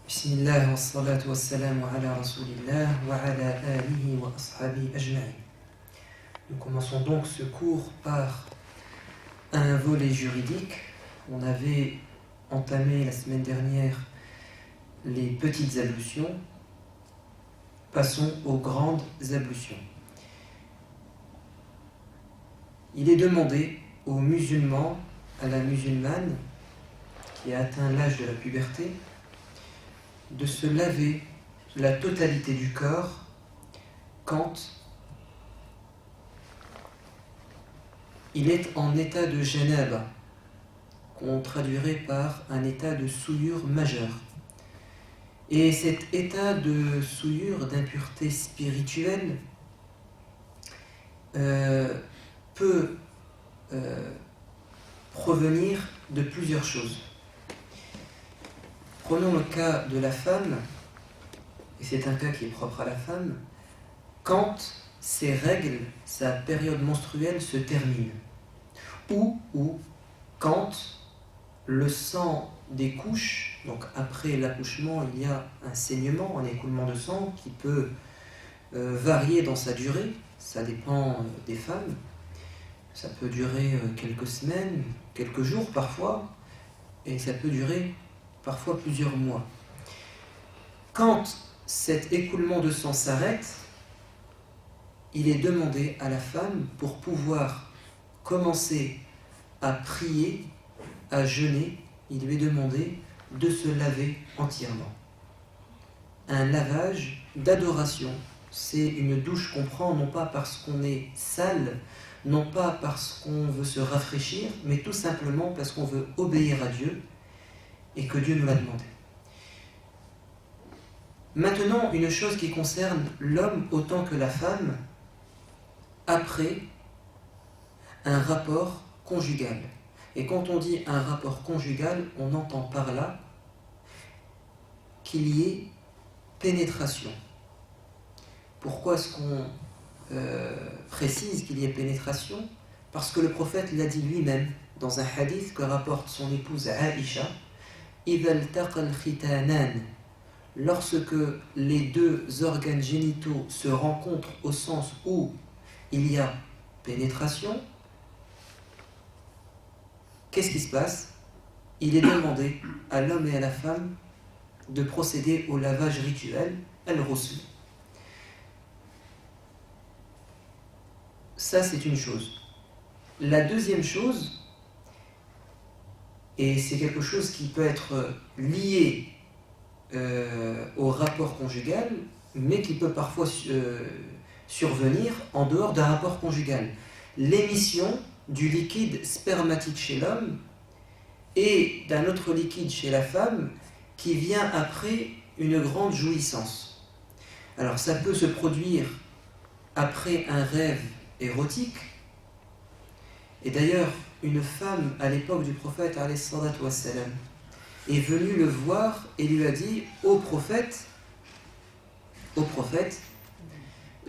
Bismillah wa salatu wa salamu ala rasulillah wa ala alihi wa ashabi ajma'in. Nous commençons donc ce cours par un volet juridique. On avait entamé la semaine dernière les petites ablutions. Passons aux grandes ablutions. Il est demandé aux musulmans, à la musulmane qui a atteint l'âge de la puberté, de se laver la totalité du corps quand il est en état de janaba, qu'on traduirait par un état de souillure majeure. Et cet état de souillure, d'impureté spirituelle, peut provenir de plusieurs choses. Prenons le cas de la femme, et c'est un cas qui est propre à la femme, quand ses règles, sa période menstruelle se termine, ou quand le sang des couches, donc après l'accouchement, il y a un saignement, un écoulement de sang qui peut varier dans sa durée, ça dépend des femmes, ça peut durer quelques semaines, quelques jours parfois, et ça peut durer parfois plusieurs mois. Quand cet écoulement de sang s'arrête, il est demandé à la femme, pour pouvoir commencer à prier, à jeûner, il lui est demandé de se laver entièrement. Un lavage d'adoration, c'est une douche qu'on prend non pas parce qu'on est sale, non pas parce qu'on veut se rafraîchir, mais tout simplement parce qu'on veut obéir à Dieu et que Dieu nous l'a demandé. Maintenant, une chose qui concerne l'homme autant que la femme, après un rapport conjugal. Et quand on dit un rapport conjugal, on entend par là qu'il y ait pénétration. Pourquoi est-ce qu'on précise qu'il y ait pénétration? Parce que le prophète l'a dit lui-même dans un hadith que rapporte son épouse Aïcha. Lorsque les deux organes génitaux se rencontrent au sens où il y a pénétration, qu'est-ce qui se passe? Il est demandé à l'homme et à la femme de procéder au lavage rituel, al-ghusl. Ça, c'est une chose. La deuxième chose, et c'est quelque chose qui peut être lié au rapport conjugal, mais qui peut parfois survenir en dehors d'un rapport conjugal. L'émission du liquide spermatique chez l'homme et d'un autre liquide chez la femme qui vient après une grande jouissance. Alors ça peut se produire après un rêve érotique, et d'ailleurs une femme à l'époque du prophète alayhi salatu wassalam est venue le voir et lui a dit: ô prophète,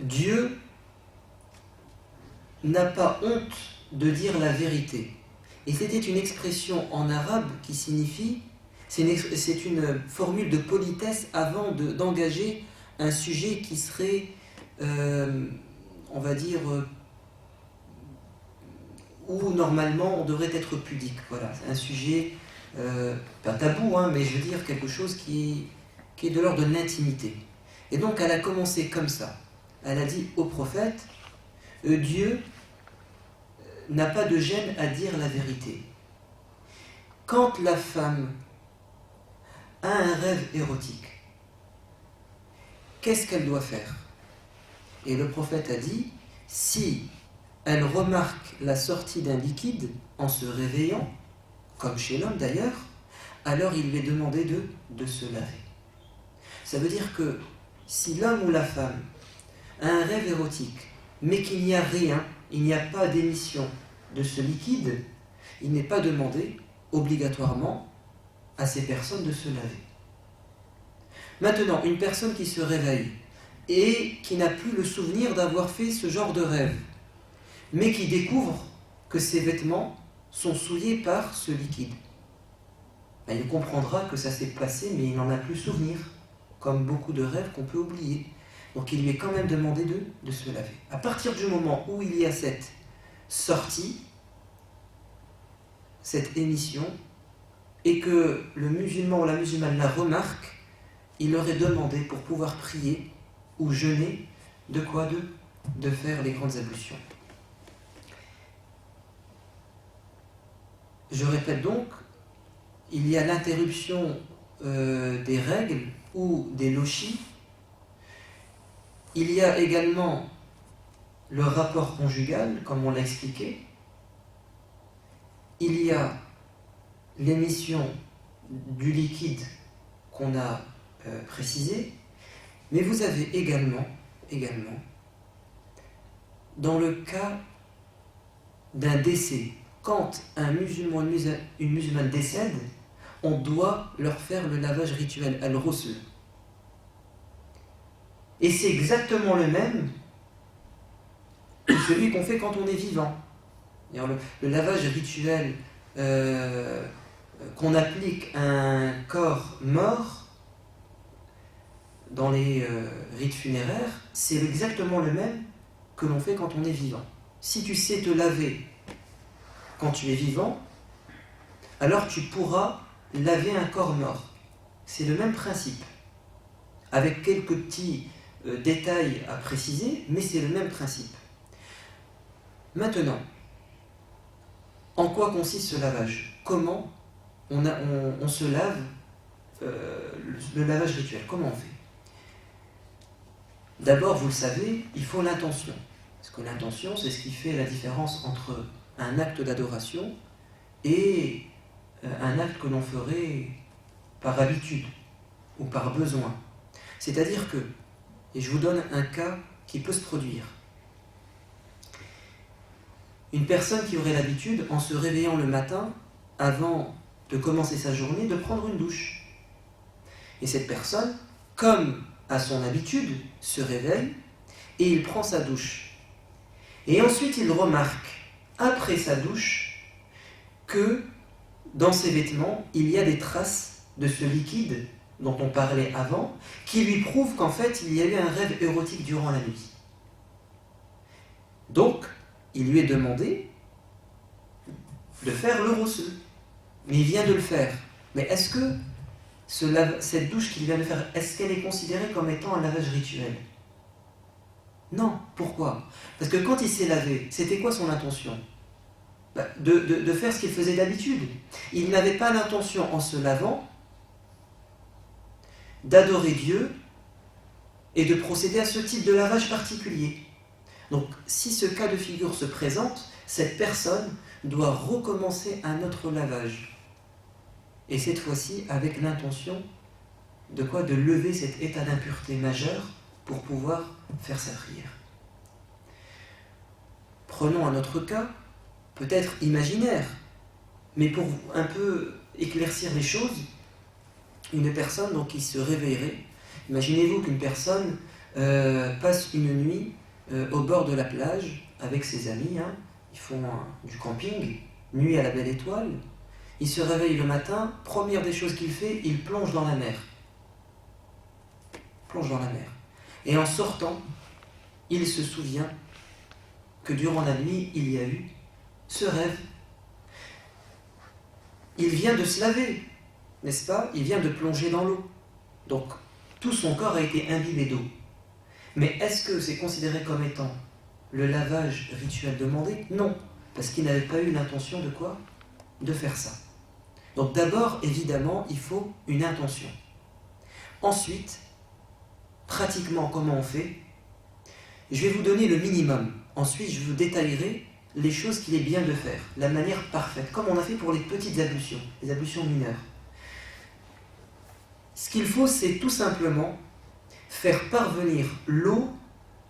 Dieu n'a pas honte de dire la vérité. Et c'était une expression en arabe qui signifie, c'est une formule de politesse avant d'engager un sujet qui serait, on va dire, où normalement on devrait être pudique. Voilà, c'est un sujet pas tabou, mais je veux dire quelque chose qui est de l'ordre de l'intimité. Et donc elle a commencé comme ça. Elle a dit au prophète: Dieu n'a pas de gêne à dire la vérité. Quand la femme a un rêve érotique, qu'est-ce qu'elle doit faire? Et le prophète a dit: si elle remarque la sortie d'un liquide en se réveillant, comme chez l'homme d'ailleurs, alors il lui est demandé de se laver. Ça veut dire que si l'homme ou la femme a un rêve érotique, mais qu'il n'y a rien, il n'y a pas d'émission de ce liquide, il n'est pas demandé obligatoirement à ces personnes de se laver. Maintenant, une personne qui se réveille et qui n'a plus le souvenir d'avoir fait ce genre de rêve, mais qui découvre que ses vêtements sont souillés par ce liquide, il comprendra que ça s'est passé, mais il n'en a plus souvenir, comme beaucoup de rêves qu'on peut oublier. Donc il lui est quand même demandé de se laver. À partir du moment où il y a cette sortie, cette émission, et que le musulman ou la musulmane la remarque, il leur est demandé pour pouvoir prier ou jeûner, de quoi de faire les grandes ablutions. Je répète donc, il y a l'interruption des règles ou des lochis. Il y a également le rapport conjugal, comme on l'a expliqué. Il y a l'émission du liquide qu'on a précisé. Mais vous avez également, dans le cas d'un décès, quand un musulman, une musulmane décède, on doit leur faire le lavage rituel, al-ghusl. Et c'est exactement le même que celui qu'on fait quand on est vivant. Le lavage rituel qu'on applique à un corps mort dans les rites funéraires, c'est exactement le même que l'on fait quand on est vivant. Si tu sais te laver quand tu es vivant, alors tu pourras laver un corps mort. C'est le même principe, avec quelques petits détails à préciser, mais c'est le même principe. Maintenant, en quoi consiste ce lavage? Comment on se lave le lavage rituel? Comment on fait? D'abord, vous le savez, il faut l'intention. Parce que l'intention, c'est ce qui fait la différence entre un acte d'adoration et un acte que l'on ferait par habitude ou par besoin. C'est-à-dire que, et je vous donne un cas qui peut se produire, une personne qui aurait l'habitude, en se réveillant le matin, avant de commencer sa journée, de prendre une douche. Et cette personne, comme à son habitude, se réveille et il prend sa douche. Et ensuite, il remarque, après sa douche, que dans ses vêtements, il y a des traces de ce liquide dont on parlait avant, qui lui prouvent qu'en fait, il y a eu un rêve érotique durant la nuit. Donc, il lui est demandé de faire le ghusl. Mais il vient de le faire. Mais est-ce que cette douche qu'il vient de faire, est-ce qu'elle est considérée comme étant un lavage rituel? Non. Pourquoi? Parce que quand il s'est lavé, c'était quoi son intention? De faire ce qu'il faisait d'habitude. Il n'avait pas l'intention, en se lavant, d'adorer Dieu et de procéder à ce type de lavage particulier. Donc, si ce cas de figure se présente, cette personne doit recommencer un autre lavage. Et cette fois-ci, avec l'intention de quoi? De lever cet état d'impureté majeure pour pouvoir faire sa prière. Prenons un autre cas, peut-être imaginaire, mais pour un peu éclaircir les choses, une personne donc, qui se réveillerait. Imaginez-vous qu'une personne passe une nuit au bord de la plage avec ses amis, ils font du camping, nuit à la belle étoile. Il se réveille le matin, première des choses qu'il fait, il plonge dans la mer. Et en sortant, il se souvient que durant la nuit, il y a eu ce rêve. Il vient de se laver, n'est-ce pas? Il vient de plonger dans l'eau. Donc, tout son corps a été imbibé d'eau. Mais est-ce que c'est considéré comme étant le lavage rituel demandé? Non, parce qu'il n'avait pas eu l'intention de quoi? De faire ça. Donc d'abord, évidemment, il faut une intention. Ensuite, pratiquement, comment on fait? Je vais vous donner le minimum. Ensuite, je vous détaillerai les choses qu'il est bien de faire, la manière parfaite, comme on a fait pour les petites ablutions, les ablutions mineures. Ce qu'il faut, c'est tout simplement faire parvenir l'eau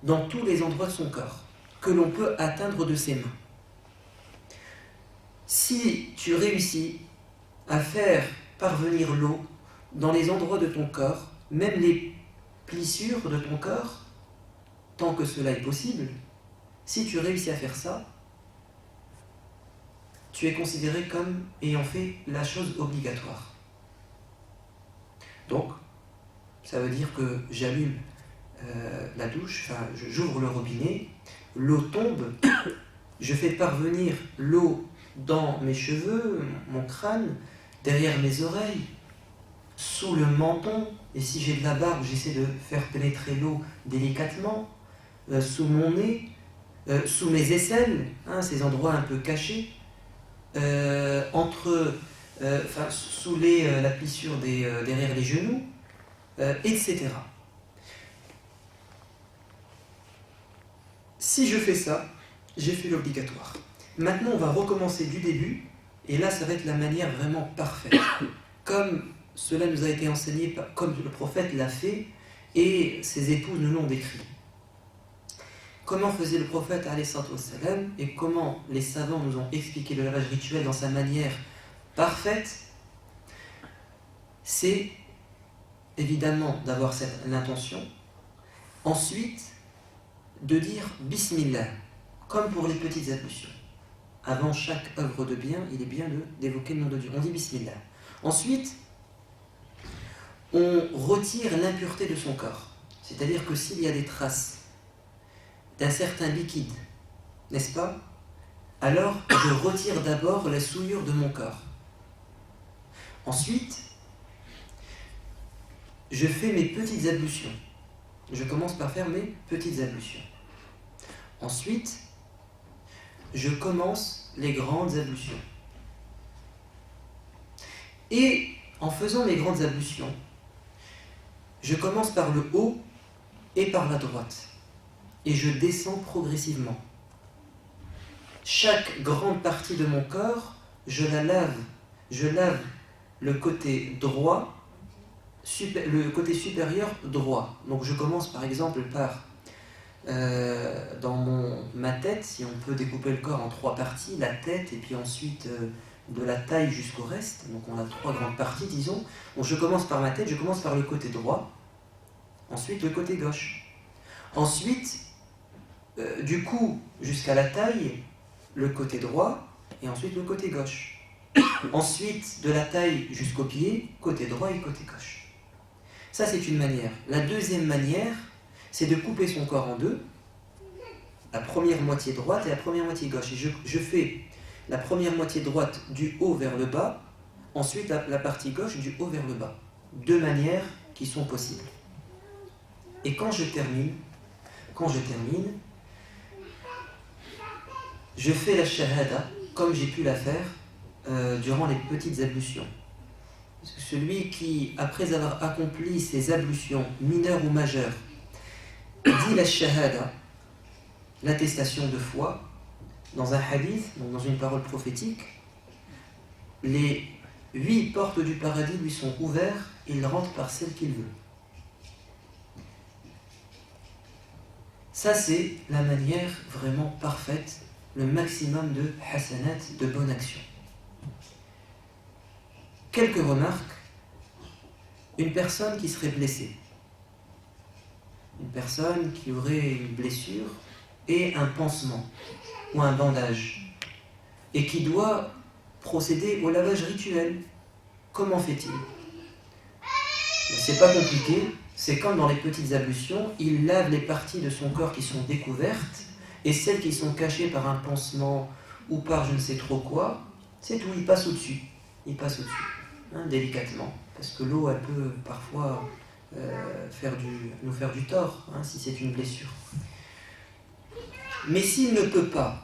dans tous les endroits de son corps, que l'on peut atteindre de ses mains. Si tu réussis à faire parvenir l'eau dans les endroits de ton corps, même les plissures de ton corps, tant que cela est possible, si tu réussis à faire ça, tu es considéré comme ayant fait la chose obligatoire. Donc, ça veut dire que j'allume la douche, enfin, j'ouvre le robinet, l'eau tombe, je fais parvenir l'eau dans mes cheveux, mon crâne, derrière mes oreilles, sous le menton, et si j'ai de la barbe, j'essaie de faire pénétrer l'eau délicatement, sous mon nez, sous mes aisselles, hein, ces endroits un peu cachés, sous la plissure derrière les genoux, etc. Si je fais ça, j'ai fait l'obligatoire. Maintenant, on va recommencer du début, et là, ça va être la manière vraiment parfaite. Comme cela nous a été enseigné, comme le prophète l'a fait, et ses épouses nous l'ont décrit. Comment faisait le prophète, alayhi salatu wassalam, et comment les savants nous ont expliqué le lavage rituel dans sa manière parfaite, c'est évidemment d'avoir l'intention. Ensuite, de dire Bismillah, comme pour les petites ablutions. Avant chaque œuvre de bien, il est bien d'évoquer le nom de Dieu. On dit Bismillah. Ensuite, on retire l'impureté de son corps. C'est-à-dire que s'il y a des traces d'un certain liquide, n'est-ce pas? Alors, je retire d'abord la souillure de mon corps. Ensuite, je fais mes petites ablutions. Je commence par faire mes petites ablutions. Ensuite, je commence les grandes ablutions. Et en faisant mes grandes ablutions, je commence par le haut et par la droite. Et je descends progressivement. Chaque grande partie de mon corps, je la lave. Je lave le côté droit, le côté supérieur droit. Donc je commence par exemple par, dans ma tête, si on peut découper le corps en 3 parties, la tête et puis ensuite de la taille jusqu'au reste. Donc on a 3 grandes parties, disons. Donc je commence par ma tête, je commence par le côté droit, ensuite le côté gauche. Ensuite, du cou jusqu'à la taille, le côté droit et ensuite le côté gauche. Ensuite, de la taille jusqu'au pied, côté droit et côté gauche. Ça, c'est une manière. La deuxième manière, c'est de couper son corps en deux, la première moitié droite et la première moitié gauche. Et je fais la première moitié droite du haut vers le bas, ensuite la partie gauche du haut vers le bas. 2 manières qui sont possibles. Et quand je termine, je fais la shahada comme j'ai pu la faire durant les petites ablutions. Parce que celui qui, après avoir accompli ses ablutions mineures ou majeures, dit la shahada, l'attestation de foi, dans un hadith, donc dans une parole prophétique, les 8 portes du paradis lui sont ouvertes et il rentre par celle qu'il veut. Ça, c'est la manière vraiment parfaite, le maximum de hasanat, de bonnes actions. Quelques remarques. Une personne qui serait blessée, une personne qui aurait une blessure et un pansement ou un bandage et qui doit procéder au lavage rituel. Comment fait-il? C'est pas compliqué, c'est comme dans les petites ablutions, il lave les parties de son corps qui sont découvertes et celles qui sont cachées par un pansement ou par je ne sais trop quoi, c'est tout, il passe au-dessus. Hein, délicatement, parce que l'eau, elle peut parfois nous faire du tort, hein, si c'est une blessure. Mais s'il ne peut pas,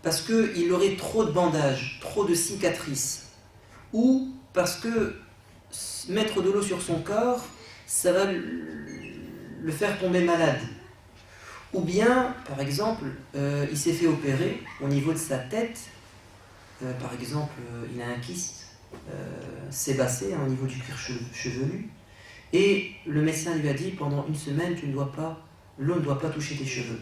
parce qu'il aurait trop de bandages, trop de cicatrices, ou parce que mettre de l'eau sur son corps, ça va le faire tomber malade. Ou bien, par exemple, il s'est fait opérer au niveau de sa tête, par exemple, il a un kyste sébacé au niveau du cuir chevelu, et le médecin lui a dit pendant 1 semaine, l'eau ne doit pas toucher tes cheveux.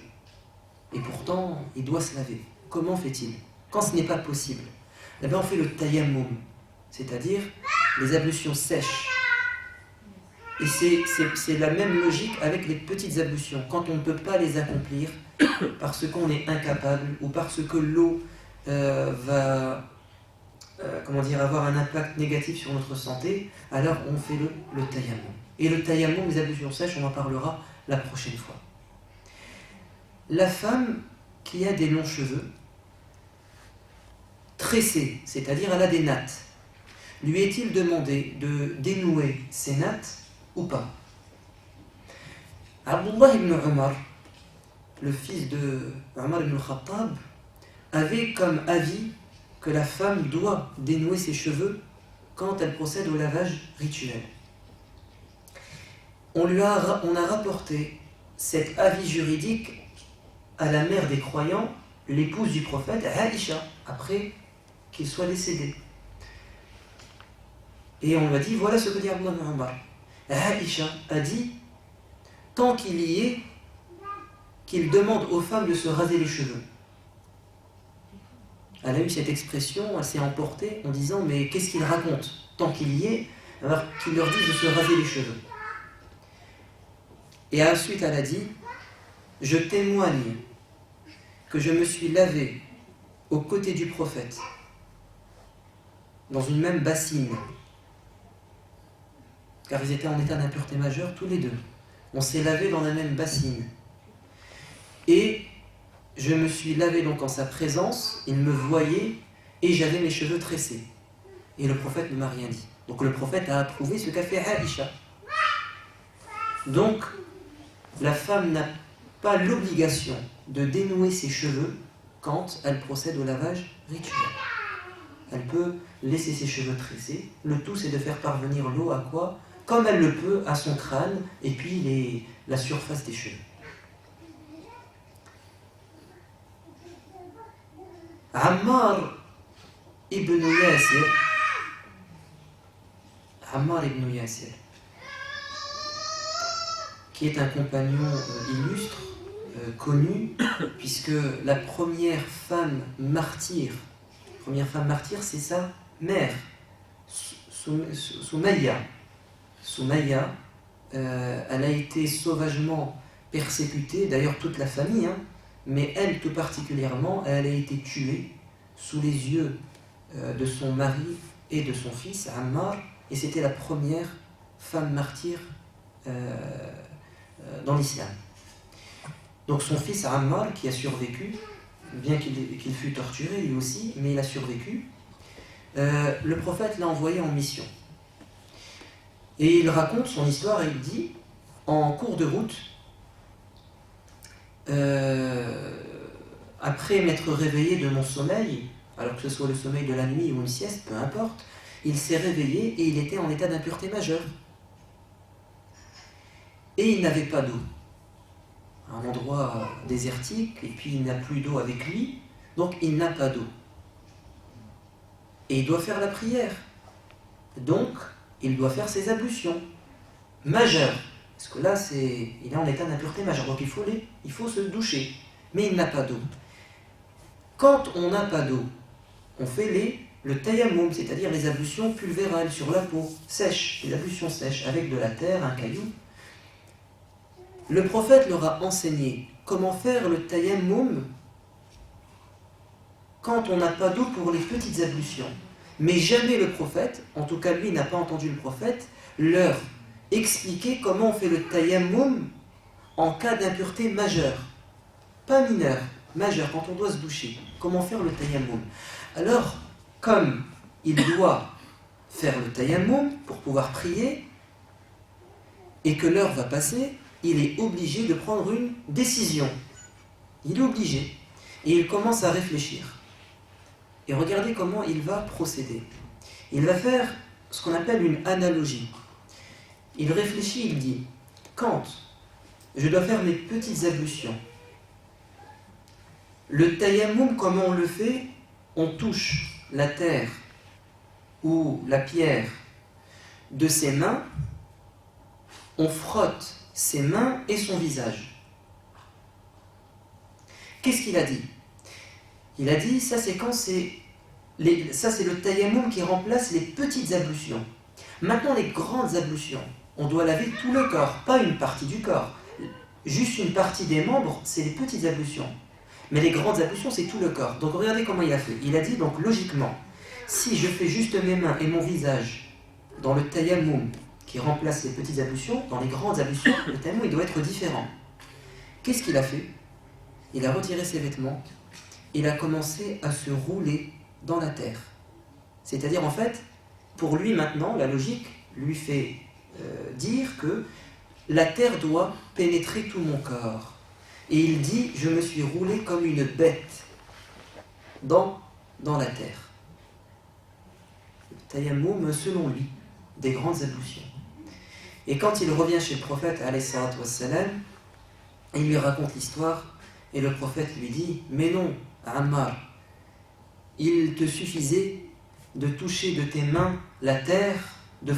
Et pourtant, il doit se laver. Comment fait-il? Quand ce n'est pas possible, eh bien on fait le tayammum, c'est-à-dire les ablutions sèches. Et c'est la même logique avec les petites ablutions. Quand on ne peut pas les accomplir parce qu'on est incapable ou parce que l'eau va avoir un impact négatif sur notre santé, alors on fait le tayammum. Et le tayammum, les ablutions sèches, on en parlera la prochaine fois. La femme qui a des longs cheveux, tressés, c'est-à-dire elle a des nattes, lui est-il demandé de dénouer ses nattes ou pas? Abdullah ibn Omar, le fils de Omar ibn Khattab, avait comme avis que la femme doit dénouer ses cheveux quand elle procède au lavage rituel. On a rapporté cet avis juridique à la mère des croyants, l'épouse du prophète, Aïcha, après qu'il soit décédé. Et on lui a dit, voilà ce que dit Abdullah ibn Omar. Aïcha a dit, tant qu'il y est, qu'il demande aux femmes de se raser les cheveux. Elle a eu cette expression, elle s'est emportée en disant, mais qu'est-ce qu'il raconte? Tant qu'il y est, alors qu'il leur dise de se raser les cheveux. Et ensuite elle a dit, je témoigne que je me suis lavé aux côtés du prophète, dans une même bassine, car ils étaient en état d'impureté majeure tous les deux. On s'est lavé dans la même bassine. Et je me suis lavé donc en sa présence, il me voyait, et j'avais mes cheveux tressés. Et le prophète ne m'a rien dit. Donc le prophète a approuvé ce qu'a fait Aïcha. Donc, la femme n'a pas l'obligation de dénouer ses cheveux quand elle procède au lavage rituel. Elle peut laisser ses cheveux tressés. Le tout, c'est de faire parvenir l'eau à quoi? Comme elle le peut, à son crâne et puis la surface des cheveux. Ammar ibn Yasir, qui est un compagnon illustre, connu, puisque la première femme martyre, c'est sa mère, Soumaïa. Soumaïa, elle a été sauvagement persécutée, d'ailleurs toute la famille, mais elle tout particulièrement, elle a été tuée sous les yeux de son mari et de son fils, Ammar, et c'était la première femme martyre dans l'islam. Donc son fils Ammar, qui a survécu, bien qu'il fût torturé lui aussi, mais il a survécu, le prophète l'a envoyé en mission. Et il raconte son histoire et il dit, en cours de route, après m'être réveillé de mon sommeil, alors que ce soit le sommeil de la nuit ou une sieste, peu importe, il s'est réveillé et il était en état d'impureté majeure. Et il n'avait pas d'eau. Un endroit désertique, et puis il n'a plus d'eau avec lui, donc il n'a pas d'eau. Et il doit faire la prière. Donc, il doit faire ses ablutions majeures. Parce que là, il est en état d'impureté majeure, donc il faut se doucher. Mais il n'a pas d'eau. Quand on n'a pas d'eau, on fait le tayammum, c'est-à-dire les ablutions pulvérales sur la peau, sèche, les ablutions sèches, avec de la terre, un caillou. Le prophète leur a enseigné comment faire le tayammum quand on n'a pas d'eau pour les petites ablutions. Mais jamais le prophète, en tout cas lui n'a pas entendu le prophète, leur expliquer comment on fait le tayammum en cas d'impureté majeure. Pas mineure, majeure, quand on doit se doucher. Comment faire le tayammum? Alors, comme il doit faire le tayammum pour pouvoir prier, et que l'heure va passer, il est obligé de prendre une décision. Il est obligé. Et il commence à réfléchir. Et regardez comment il va procéder. Il va faire ce qu'on appelle une analogie. Il réfléchit, il dit, quand je dois faire mes petites ablutions, le tayammum, comment on le fait? On touche la terre ou la pierre de ses mains, on frotte ses mains et son visage. Qu'est-ce qu'il a dit? Il a dit, ça c'est le tayammum qui remplace les petites ablutions. Maintenant les grandes ablutions, on doit laver tout le corps, pas une partie du corps. Juste une partie des membres, c'est les petites ablutions. Mais les grandes ablutions, c'est tout le corps. Donc regardez comment il a fait. Il a dit, donc logiquement, Si je fais juste mes mains et mon visage dans le tayammum qui remplace les petites ablutions, dans les grandes ablutions, le tayammum il doit être différent. Qu'est-ce qu'il a fait? Il a retiré ses vêtements, il a commencé à se rouler dans la terre. C'est-à-dire en fait, pour lui maintenant, la logique lui fait dire que la terre doit pénétrer tout mon corps. Et il dit, je me suis roulé comme une bête dans la terre. Le tayammum, selon lui, des grandes ablutions. Et quand il revient chez le prophète, alayhi salatu wassalam, il lui raconte l'histoire, et le prophète lui dit, mais non, Ammar, il te suffisait de toucher de tes mains la terre, de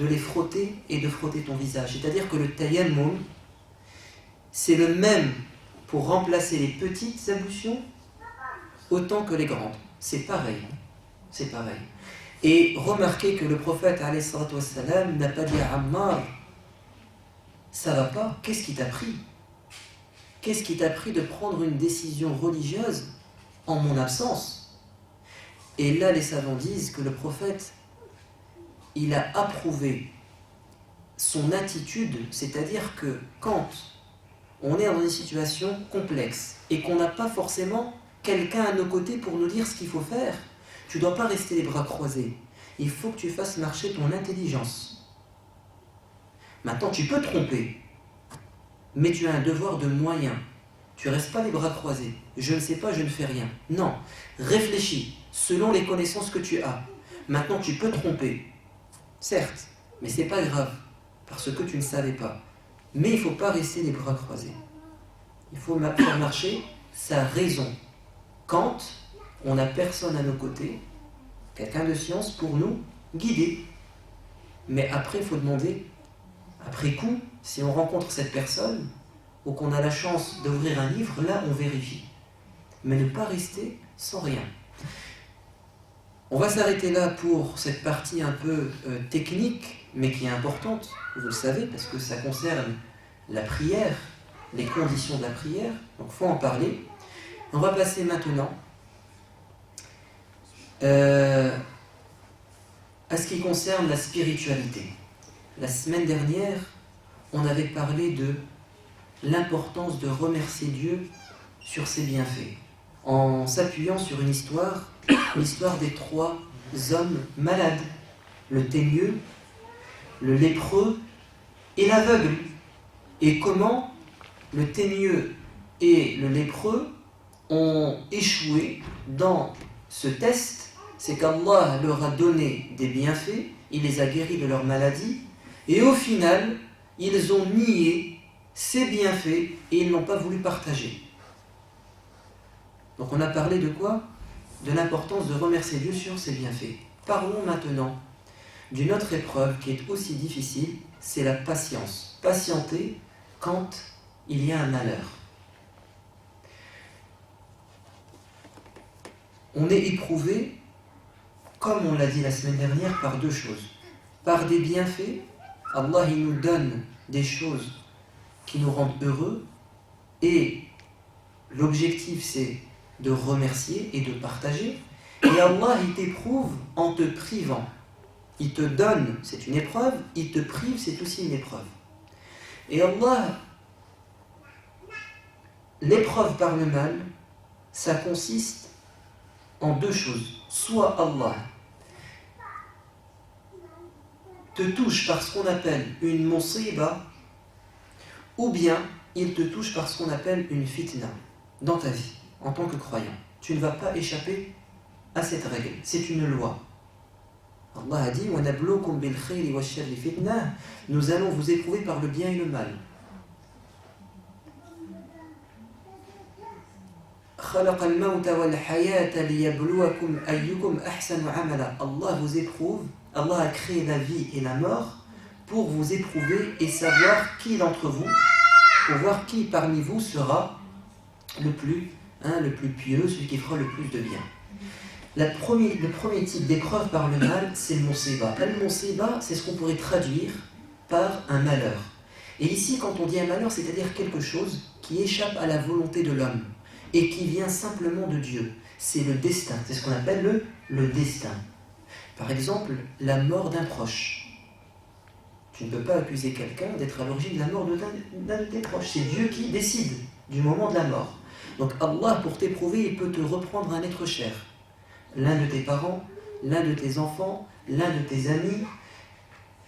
les frotter et de frotter ton visage. C'est-à-dire que le tayammum, c'est le même pour remplacer les petites ablutions autant que les grandes. C'est pareil. C'est pareil. Et remarquez que le prophète alayhi salatu wassalam n'a pas dit à Ammar, ça va pas, qu'est-ce qui t'a pris? Qu'est-ce qui t'a pris de prendre une décision religieuse en mon absence? Et là, les savants disent que le prophète, il a approuvé son attitude, c'est-à-dire que quand on est dans une situation complexe et qu'on n'a pas forcément quelqu'un à nos côtés pour nous dire ce qu'il faut faire, tu ne dois pas rester les bras croisés. Il faut que tu fasses marcher ton intelligence. Maintenant, tu peux te tromper, mais tu as un devoir de moyen. Tu ne restes pas les bras croisés. Je ne sais pas, je ne fais rien. Non, réfléchis selon les connaissances que tu as. Maintenant, tu peux te tromper, certes, mais ce n'est pas grave, parce que tu ne savais pas. Mais il ne faut pas rester les bras croisés. Il faut faire marcher sa raison. Quand on n'a personne à nos côtés, quelqu'un de science pour nous guider. Mais après, il faut demander, après coup, si on rencontre cette personne, ou qu'on a la chance d'ouvrir un livre, là on vérifie. Mais ne pas rester sans rien. On va s'arrêter là pour cette partie un peu technique, mais qui est importante, vous le savez, parce que ça concerne la prière, les conditions de la prière, donc il faut en parler. On va passer maintenant à ce qui concerne la spiritualité. La semaine dernière, on avait parlé de l'importance de remercier Dieu sur ses bienfaits, en s'appuyant sur une histoire, l'histoire des 3 hommes malades, le teigneux, le lépreux et l'aveugle, et comment le teigneux et le lépreux ont échoué dans ce test. C'est qu'Allah leur a donné des bienfaits, il les a guéris de leur maladie, et au final, ils ont nié ces bienfaits et ils n'ont pas voulu partager. Donc on a parlé de quoi? De l'importance de remercier Dieu sur ses bienfaits. Parlons maintenant d'une autre épreuve qui est aussi difficile, c'est la patience. Patienter quand il y a un malheur. On est éprouvé, comme on l'a dit la semaine dernière, par 2 choses. Par des bienfaits, Allah il nous donne des choses qui nous rendent heureux, et l'objectif c'est de remercier et de partager. Et Allah il t'éprouve en te privant. Il te donne, c'est une épreuve, il te prive, c'est aussi une épreuve. Et Allah, l'épreuve par le mal, ça consiste en 2 choses. Soit Allah te touche par ce qu'on appelle une musiba, ou bien il te touche par ce qu'on appelle une fitna dans ta vie, en tant que croyant. Tu ne vas pas échapper à cette règle, c'est une loi. Allah a dit « Nous allons vous éprouver par le bien et le mal. » Allah vous éprouve, Allah a créé la vie et la mort pour vous éprouver et savoir qui d'entre vous, pour voir qui parmi vous sera le plus pieux, celui qui fera le plus de bien. Le premier type d'épreuve par le mal, c'est le musiba. Le musiba, c'est ce qu'on pourrait traduire par un malheur. Et ici, quand on dit un malheur, c'est-à-dire quelque chose qui échappe à la volonté de l'homme et qui vient simplement de Dieu. c'est le destin, c'est ce qu'on appelle le destin. Par exemple, la mort d'un proche. Tu ne peux pas accuser quelqu'un d'être à l'origine de la mort d'un de tes proches. C'est Dieu qui décide du moment de la mort. Donc Allah, pour t'éprouver, il peut te reprendre un être cher. L'un de tes parents, l'un de tes enfants, l'un de tes amis,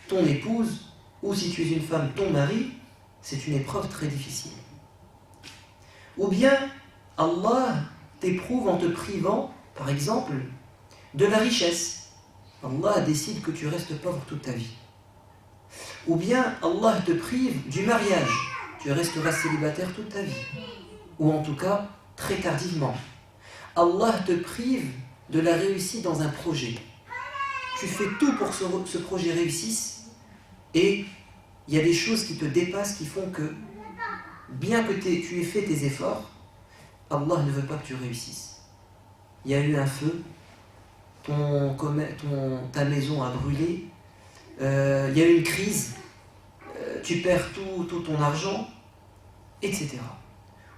ton épouse, ou si tu es une femme, ton mari, c'est une épreuve très difficile. Ou bien, Allah t'éprouve en te privant, par exemple, de la richesse. Allah décide que tu restes pauvre toute ta vie. Ou bien, Allah te prive du mariage. Tu resteras célibataire toute ta vie. Ou en tout cas, très tardivement. Allah te prive de la réussite dans un projet. Tu fais tout pour que ce projet réussisse et il y a des choses qui te dépassent qui font que, bien que tu aies fait tes efforts, Allah ne veut pas que tu réussisses. Il y a eu un feu, ta maison a brûlé, il y a eu une crise, tu perds tout ton argent, etc.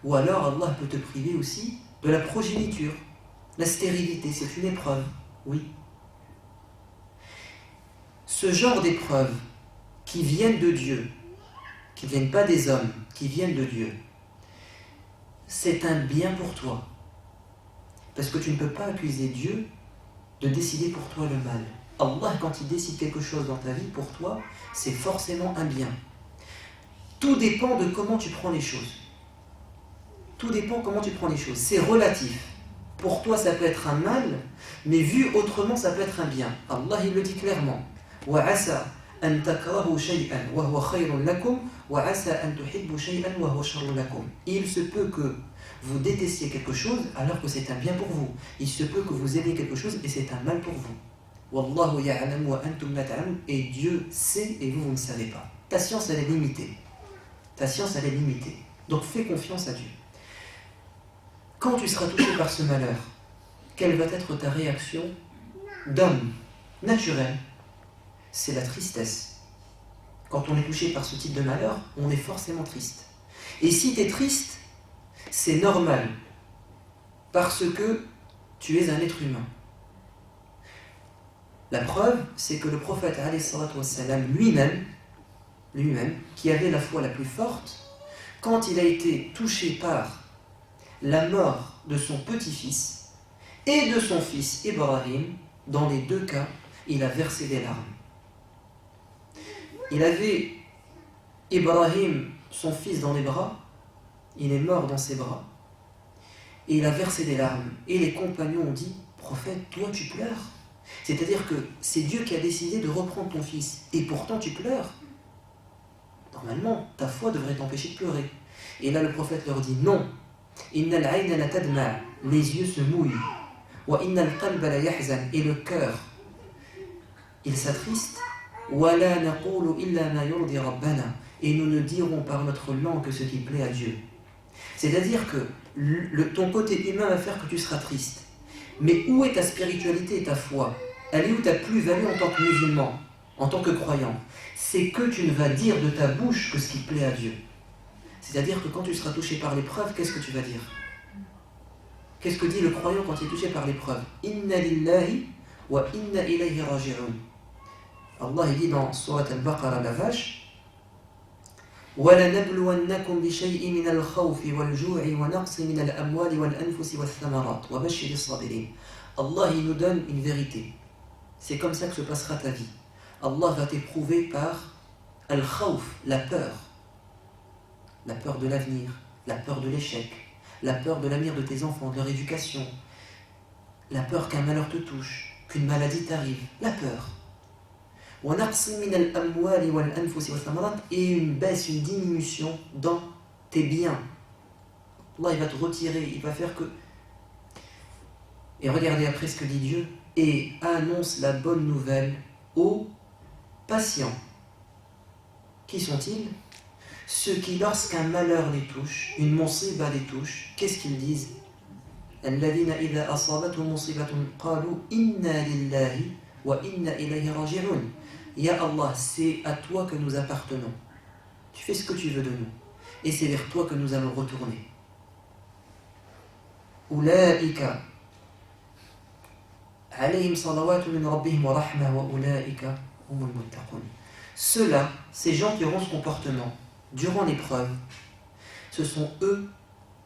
Ou alors Allah peut te priver aussi de la progéniture. La stérilité, c'est une épreuve, oui. Ce genre d'épreuves qui viennent de Dieu, qui ne viennent pas des hommes, qui viennent de Dieu, c'est un bien pour toi. Parce que tu ne peux pas accuser Dieu de décider pour toi le mal. Allah, quand il décide quelque chose dans ta vie, pour toi, c'est forcément un bien. Tout dépend de comment tu prends les choses. Tout dépend comment tu prends les choses. C'est relatif. Pour toi, ça peut être un mal, mais vu autrement, ça peut être un bien. Allah, il le dit clairement. وَعَسَى أَن تَكْرَهُوا شَيْئًا وَهُوَ خَيْرٌ لَكُمْ وَعَسَى أَن تُحِبُّوا شَيْئًا وَهُوَ شَرٌ لَكُمْ. Il se peut que vous détestiez quelque chose alors que c'est un bien pour vous. Il se peut que vous aimiez quelque chose et c'est un mal pour vous. وَاللَّهُ يَعْلَمُ وَأَنْتُمْ لَا تَعْلَمُونَ. Et Dieu sait et vous ne savez pas. Ta science, elle est limitée. Ta science, elle est limitée. Donc fais confiance à Dieu. Quand tu seras touché par ce malheur, quelle va être ta réaction d'homme naturel? C'est la tristesse. Quand on est touché par ce type de malheur, on est forcément triste. Et si tu es triste, c'est normal, parce que tu es un être humain. La preuve, c'est que le prophète lui-même, qui avait la foi la plus forte, quand il a été touché par la mort de son petit-fils et de son fils Ibrahim, dans les deux cas, il a versé des larmes. Il avait Ibrahim, son fils, dans les bras, il est mort dans ses bras, et il a versé des larmes. Et les compagnons ont dit, prophète, toi tu pleures. C'est-à-dire que c'est Dieu qui a décidé de reprendre ton fils, et pourtant tu pleures. Normalement, ta foi devrait t'empêcher de pleurer. Et là le prophète leur dit, non. Innal ayna la tadma, les yeux se mouillent. Wa innal qalba la yahzan, et le cœur, il s'attriste. Wala naqulu illa ma yurdi rabbana, et nous ne dirons par notre langue que ce qui plaît à Dieu. C'est-à-dire que ton côté humain va faire que tu seras triste. Mais où est ta spiritualité et ta foi? Elle est où ta plus-value en tant que musulman, en tant que croyant? C'est que tu ne vas dire de ta bouche que ce qui plaît à Dieu. C'est-à-dire que quand tu seras touché par l'épreuve, qu'est-ce que tu vas dire? Qu'est-ce que dit le croyant quand il est touché par l'épreuve? Inna lillahi wa inna ilayhi raji'un. Allah il dit dans Surat Al-Baqarah, la vache, وَلَنَبْلُوَنَّكُمْ بِشَيْءٍ مِنَ الْخَوْفِ وَالْجُوعِ وَنَقْصٍ مِنَ الْأَمْوَالِ وَالْأَنْفُسِ وَالثَّمَرَاتِ وَبَشِّرِ الصَّابِرِينَ. Allah il nous donne une vérité. C'est comme ça que se passera ta vie. Allah va t'éprouver par al-khawf, la peur de l'avenir, la peur de l'échec, la peur de l'avenir de tes enfants, de leur éducation, la peur qu'un malheur te touche, qu'une maladie t'arrive, la peur. Et une baisse, une diminution dans tes biens. Allah il va te retirer, il va faire que... Et regardez après ce que dit Dieu. Et annonce la bonne nouvelle aux patients. Qui sont-ils? Ceux qui, lorsqu'un malheur les touche, une musiba les touche, qu'est-ce qu'ils disent? الذين إذا أصابتهم مصيبة قالوا إنا لله وإنا إليه راجعون. Ya Allah, c'est à toi que nous appartenons. Tu fais ce que tu veux de nous. Et c'est vers toi que nous allons retourner. Oulaïka عليهم صلوات من ربهم ورحمة وأولئك هم المتقون. Ceux-là, ces gens qui auront ce comportement durant l'épreuve, ce sont eux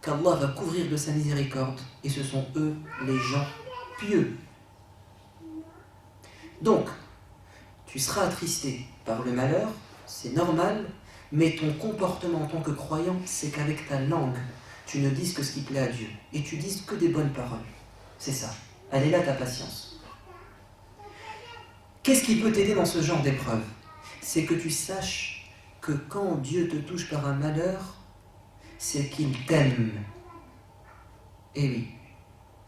qu'Allah va couvrir de sa miséricorde et ce sont eux les gens pieux. Donc, tu seras attristé par le malheur, c'est normal, mais ton comportement en tant que croyant, c'est qu'avec ta langue, tu ne dises que ce qui plaît à Dieu et tu dises que des bonnes paroles. C'est ça. Elle est là ta patience. Qu'est-ce qui peut t'aider dans ce genre d'épreuve? C'est que tu saches que quand Dieu te touche par un malheur, c'est qu'il t'aime. Eh oui.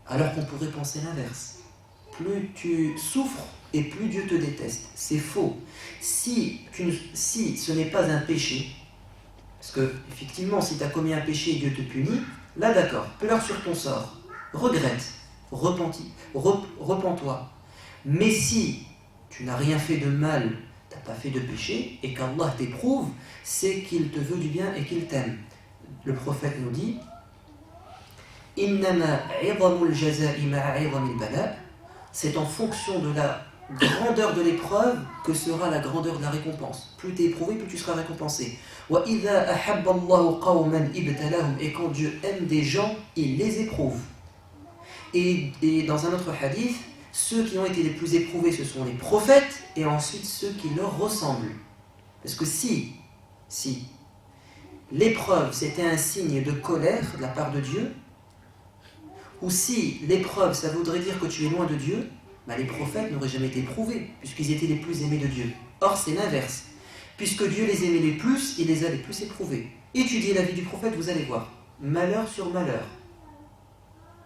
Alors qu'on pourrait penser l'inverse. Plus tu souffres et plus Dieu te déteste. C'est faux. Si ce n'est pas un péché, parce que effectivement, si tu as commis un péché et Dieu te punit, là d'accord, pleure sur ton sort, regrette, repens-toi. Mais si tu n'as rien fait de mal, tu n'as pas fait de péché, et qu'Allah t'éprouve, c'est qu'il te veut du bien et qu'il t'aime. Le prophète nous dit c'est en fonction de la grandeur de l'épreuve que sera la grandeur de la récompense. Plus tu es éprouvé, plus tu seras récompensé. Et quand Dieu aime des gens, il les éprouve. Et dans un autre hadith, ceux qui ont été les plus éprouvés, ce sont les prophètes, et ensuite ceux qui leur ressemblent. Parce que si l'épreuve c'était un signe de colère de la part de Dieu, ou si l'épreuve ça voudrait dire que tu es loin de Dieu, les prophètes n'auraient jamais été éprouvés, puisqu'ils étaient les plus aimés de Dieu. Or c'est l'inverse. Puisque Dieu les aimait les plus, il les a les plus éprouvés. Étudiez la vie du prophète, vous allez voir. Malheur sur malheur.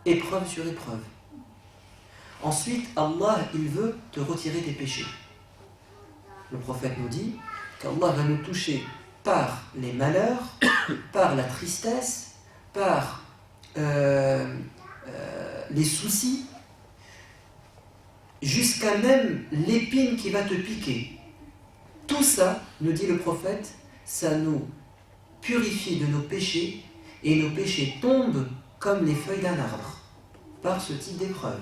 Épreuve sur épreuve. Ensuite, Allah, il veut te retirer tes péchés. Le prophète nous dit qu'Allah va nous toucher par les malheurs, par la tristesse, par les soucis, jusqu'à même l'épine qui va te piquer. Tout ça, nous dit le prophète, ça nous purifie de nos péchés et nos péchés tombent comme les feuilles d'un arbre par ce type d'épreuve.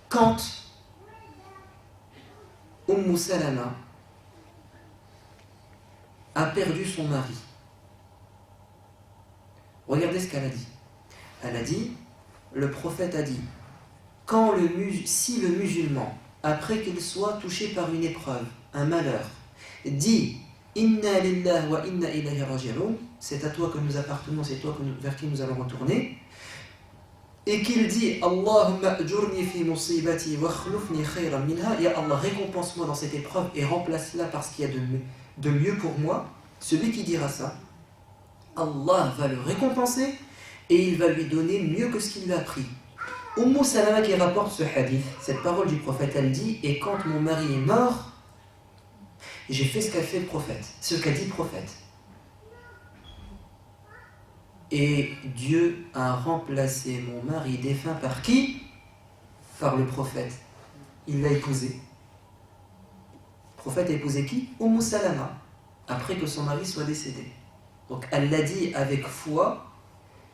Quand Salama a perdu son mari, regardez ce qu'elle a dit. Elle a dit, le prophète a dit, si le musulman, après qu'il soit touché par une épreuve, un malheur, dit Inna lillahi wa inna ilayhi raji'un, c'est à toi que nous appartenons, c'est toi vers qui nous allons retourner, et qu'il dit Allahumma ajurni fi musibati wa akhlufni khayran minha, ya Allah, récompense-moi dans cette épreuve et remplace-la par ce qu'il y a de mieux pour moi, celui qui dira ça, Allah va le récompenser et il va lui donner mieux que ce qu'il lui a pris. Salama qui rapporte ce hadith, cette parole du prophète, elle dit, et quand mon mari est mort, j'ai fait ce qu'a fait le prophète, ce qu'a dit le prophète. Et Dieu a remplacé mon mari défunt par qui? Par le prophète. Il l'a épousé. Le prophète a épousé qui? Salama, après que son mari soit décédé. Donc elle l'a dit avec foi,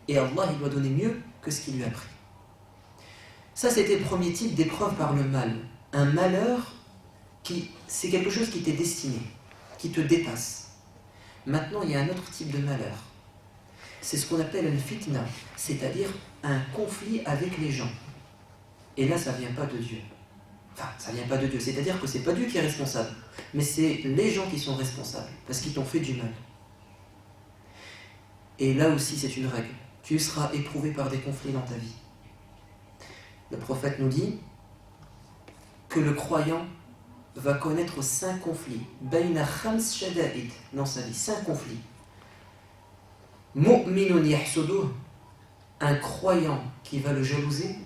et Allah il doit donner mieux que ce qu'il lui a pris. Ça c'était le premier type d'épreuve par le mal. Un malheur, c'est quelque chose qui t'est destiné, qui te dépasse. Maintenant il y a un autre type de malheur. C'est ce qu'on appelle un fitna, c'est-à-dire un conflit avec les gens. Et là ça ne vient pas de Dieu. Enfin, ça ne vient pas de Dieu, c'est-à-dire que ce n'est pas Dieu qui est responsable, mais c'est les gens qui sont responsables, parce qu'ils t'ont fait du mal. Et là aussi c'est une règle. Tu seras éprouvé par des conflits dans ta vie. Le prophète nous dit que le croyant va connaître 5 conflits. Bayna khams shada'id, dans sa vie, 5 conflits. Mu'minun yahsuduh, un croyant qui va le jalouser.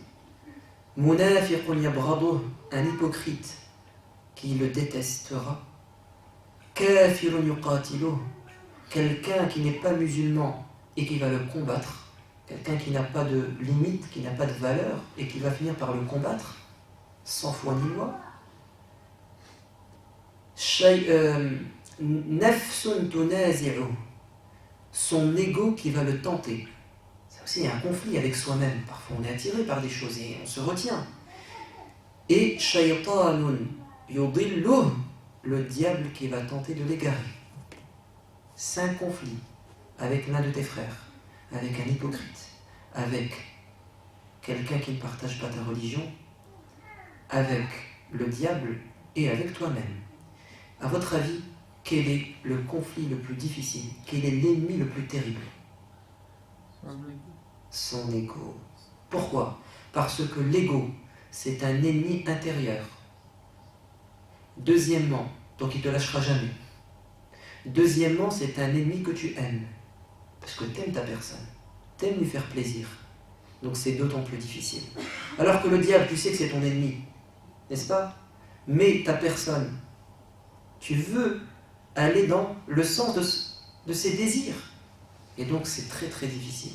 Munafiqun yabghaduh, un hypocrite qui le détestera. Kafirun yuqatiluh, quelqu'un qui n'est pas musulman et qui va le combattre. Quelqu'un qui n'a pas de limite, qui n'a pas de valeur, et qui va finir par le combattre, sans foi ni loi. Nafsun tunazi'u, son ego qui va le tenter. Aussi, il y a un conflit avec soi-même. Parfois, on est attiré par des choses et on se retient. Et shaytanun yudilluh, le diable qui va tenter de l'égarer. 5 conflits avec l'un de tes frères, avec un hypocrite, avec quelqu'un qui ne partage pas ta religion, avec le diable et avec toi-même. À votre avis, quel est le conflit le plus difficile? Quel est l'ennemi le plus terrible? Son ego. Pourquoi? Parce que l'ego, c'est un ennemi intérieur. Deuxièmement, donc il ne te lâchera jamais. Deuxièmement, c'est un ennemi que tu aimes. Parce que tu aimes ta personne. Tu aimes lui faire plaisir. Donc c'est d'autant plus difficile. Alors que le diable, tu sais que c'est ton ennemi. N'est-ce pas? Mais ta personne, tu veux aller dans le sens de ses désirs. Et donc c'est très très difficile.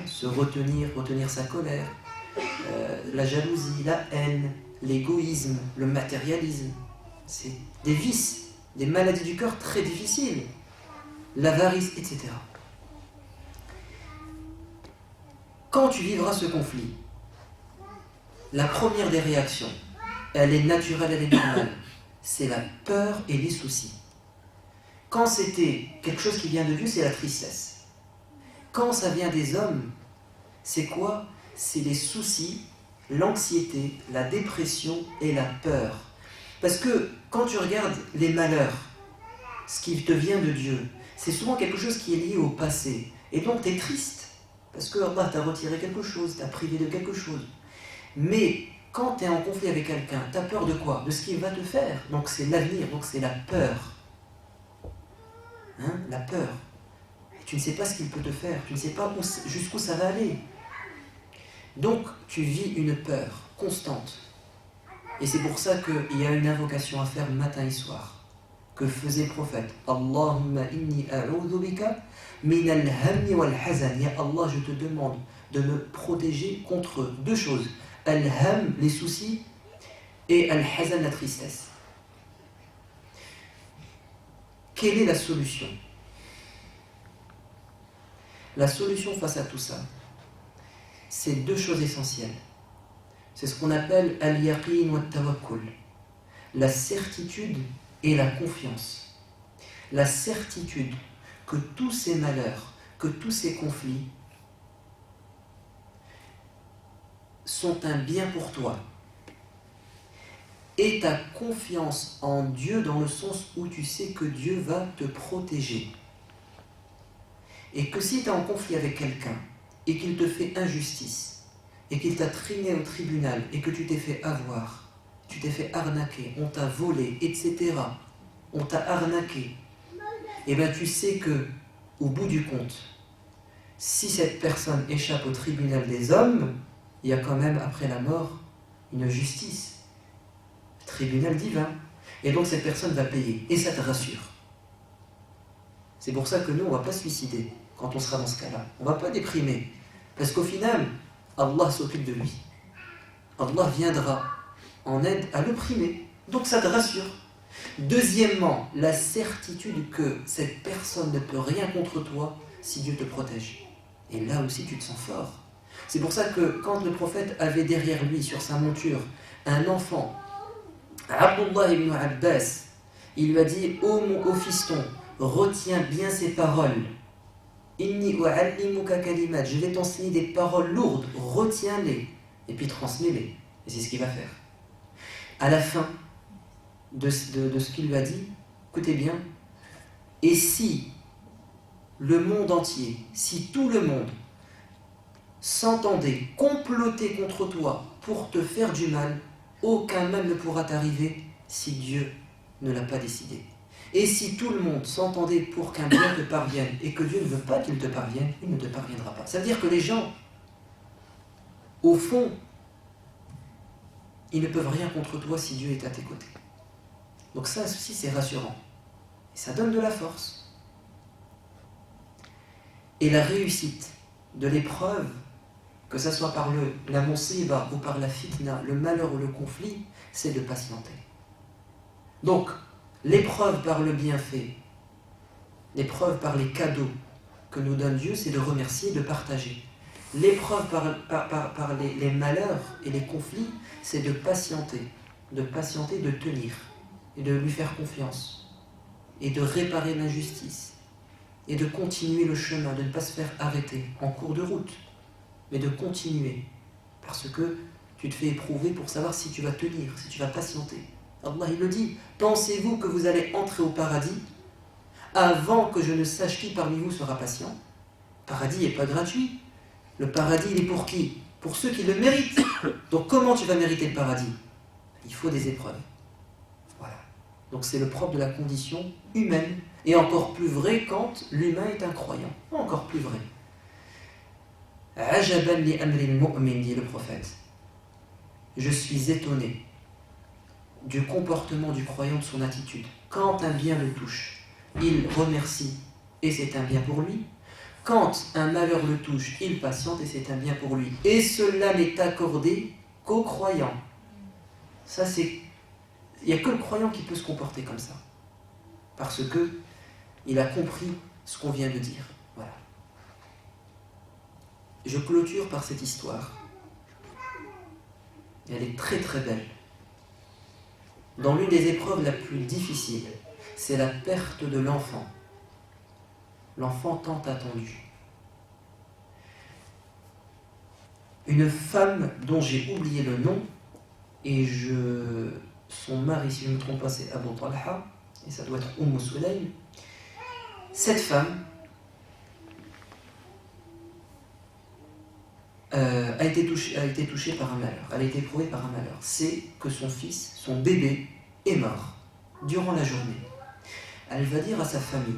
Se retenir sa colère, la jalousie, la haine, l'égoïsme, le matérialisme. C'est des vices, des maladies du cœur très difficiles. L'avarice, etc. Quand tu vivras ce conflit, la première des réactions, elle est naturelle, elle est normale. C'est la peur et les soucis. Quand c'était quelque chose qui vient de Dieu, c'est la tristesse. Quand ça vient des hommes, c'est quoi? C'est les soucis, l'anxiété, la dépression et la peur. Parce que quand tu regardes les malheurs, ce qui te vient de Dieu, c'est souvent quelque chose qui est lié au passé. Et donc tu es triste, parce que Allah t'a retiré quelque chose, t'a privé de quelque chose. Mais quand tu es en conflit avec quelqu'un, tu as peur de quoi? De ce qu'il va te faire. Donc c'est l'avenir, donc c'est la peur. La peur. Tu ne sais pas ce qu'il peut te faire, tu ne sais pas jusqu'où ça va aller. Donc tu vis une peur constante. Et c'est pour ça qu'il y a une invocation à faire matin et soir, que faisait le prophète. Allahumma inni a'udhu bika min al-hammi wal-hazan. Ya Allah, je te demande de me protéger contre 2 choses. Al-ham, les soucis, et al-hazan, la tristesse. Quelle est la solution? La solution face à tout ça, c'est 2 choses essentielles. C'est ce qu'on appelle al-yaqin wa tawakkul, la certitude et la confiance. La certitude que tous ces malheurs, que tous ces conflits sont un bien pour toi. Et ta confiance en Dieu dans le sens où tu sais que Dieu va te protéger. Et que si tu es en conflit avec quelqu'un et qu'il te fait injustice, et qu'il t'a traîné au tribunal, et que tu t'es fait avoir, tu t'es fait arnaquer, on t'a volé, etc., on t'a arnaqué, et bien tu sais que, au bout du compte, si cette personne échappe au tribunal des hommes, il y a quand même, après la mort, une justice, tribunal divin. Et donc cette personne va payer, et ça te rassure. C'est pour ça que nous, on ne va pas se suicider quand on sera dans ce cas-là. On ne va pas déprimer, parce qu'au final, Allah s'occupe de lui. Allah viendra en aide à l'opprimé. Donc ça te rassure. Deuxièmement, la certitude que cette personne ne peut rien contre toi si Dieu te protège. Et là aussi, tu te sens fort. C'est pour ça que quand le prophète avait derrière lui, sur sa monture, un enfant, Abdullah ibn Abbas, il lui a dit: ô fiston, retiens bien ces paroles. Inni u'allimuka kalimat, je vais t'enseigner des paroles lourdes, retiens-les, et puis transmets-les. Et c'est ce qu'il va faire. À la fin de ce qu'il lui a dit, écoutez bien, et si le monde entier, si tout le monde s'entendait comploter contre toi pour te faire du mal, aucun mal ne pourra t'arriver si Dieu ne l'a pas décidé. Et si tout le monde s'entendait pour qu'un bien te parvienne et que Dieu ne veut pas qu'il te parvienne, il ne te parviendra pas. Ça veut dire que les gens, au fond, ils ne peuvent rien contre toi si Dieu est à tes côtés. Donc ça aussi, c'est rassurant. Et ça donne de la force. Et la réussite de l'épreuve, que ce soit par la musiba ou par la fitna, le malheur ou le conflit, c'est de patienter. Donc, l'épreuve par le bienfait, l'épreuve par les cadeaux que nous donne Dieu, c'est de remercier, de partager. L'épreuve par les malheurs et les conflits, c'est de patienter, de tenir, et de lui faire confiance, et de réparer l'injustice, et de continuer le chemin, de ne pas se faire arrêter en cours de route, mais de continuer, parce que tu te fais éprouver pour savoir si tu vas tenir, si tu vas patienter. Allah il le dit, pensez-vous que vous allez entrer au paradis avant que je ne sache qui parmi vous sera patient? Le paradis n'est pas gratuit. Le paradis, il est pour qui? Pour ceux qui le méritent. Donc comment tu vas mériter le paradis? Il faut des épreuves. Voilà. Donc c'est le propre de la condition humaine, et encore plus vrai quand l'humain est incroyant. Encore plus vrai. Ajaban li amril mu'min, dit le prophète. Je suis étonné du comportement du croyant, de son attitude. Quand un bien le touche, il remercie, et c'est un bien pour lui. Quand un malheur le touche, il patiente, et c'est un bien pour lui. Et cela n'est accordé qu'aux croyants. Ça, c'est... Il n'y a que le croyant qui peut se comporter comme ça. Parce que il a compris ce qu'on vient de dire. Voilà. Je clôture par cette histoire. Elle est très très belle. Dans l'une des épreuves la plus difficiles, c'est la perte de l'enfant. L'enfant tant attendu. Une femme dont j'ai oublié le nom, et son mari, si je ne me trompe pas, c'est Abu Talha, et ça doit être Sulaym. Cette femme a été touchée par un malheur, elle a été éprouvée par un malheur. C'est que son fils, son bébé, est mort durant la journée. Elle va dire à sa famille,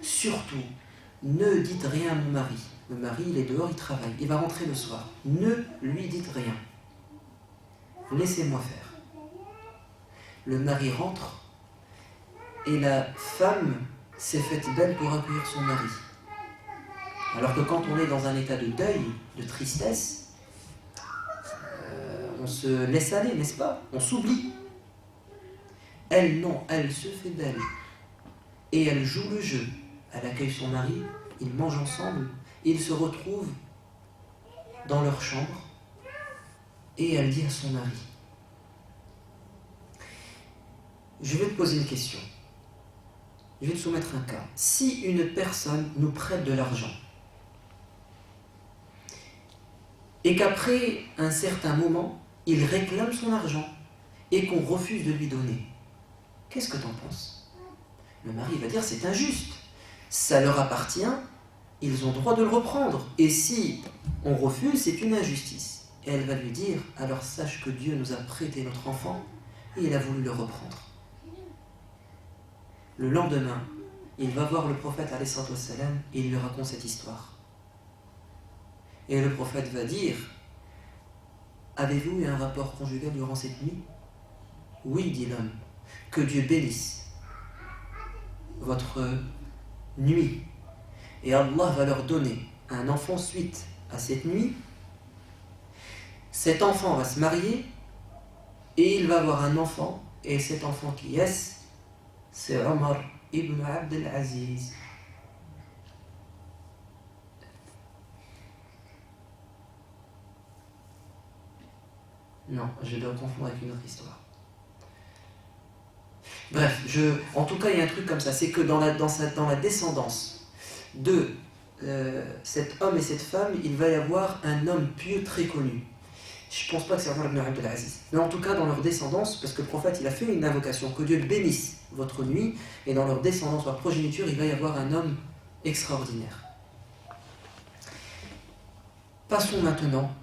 surtout, ne dites rien à mon mari. Le mari, il est dehors, il travaille, il va rentrer le soir. Ne lui dites rien. Laissez-moi faire. Le mari rentre et la femme s'est faite belle pour accueillir son mari. Alors que quand on est dans un état de deuil, de tristesse, on se laisse aller, n'est-ce pas? On s'oublie. Elle, non, elle se fait belle. Et elle joue le jeu. Elle accueille son mari, ils mangent ensemble, ils se retrouvent dans leur chambre, et elle dit à son mari, je vais te poser une question. Je vais te soumettre un cas. Si une personne nous prête de l'argent, et qu'après un certain moment, il réclame son argent, et qu'on refuse de lui donner, qu'est-ce que tu en penses? Le mari va dire, c'est injuste. Ça leur appartient, ils ont droit de le reprendre. Et si on refuse, c'est une injustice. Et elle va lui dire, alors sache que Dieu nous a prêté notre enfant, et il a voulu le reprendre. Le lendemain, il va voir le prophète alayhi salatu wassalam, et il lui raconte cette histoire. Et le prophète va dire, avez-vous eu un rapport conjugal durant cette nuit? Oui, dit l'homme, que Dieu bénisse votre nuit. Et Allah va leur donner un enfant suite à cette nuit. Cet enfant va se marier et il va avoir un enfant. Et cet enfant qui est, c'est Omar ibn Abdel Aziz. Non, je dois confondre avec une autre histoire. Bref, en tout cas, il y a un truc comme ça. C'est que dans la descendance de cet homme et cette femme, il va y avoir un homme pieux très connu. Je ne pense pas que c'est Omar ibn Abdel Aziz. Mais en tout cas, dans leur descendance, parce que le prophète, il a fait une invocation, que Dieu bénisse votre nuit, et dans leur descendance, leur progéniture, il va y avoir un homme extraordinaire. Passons maintenant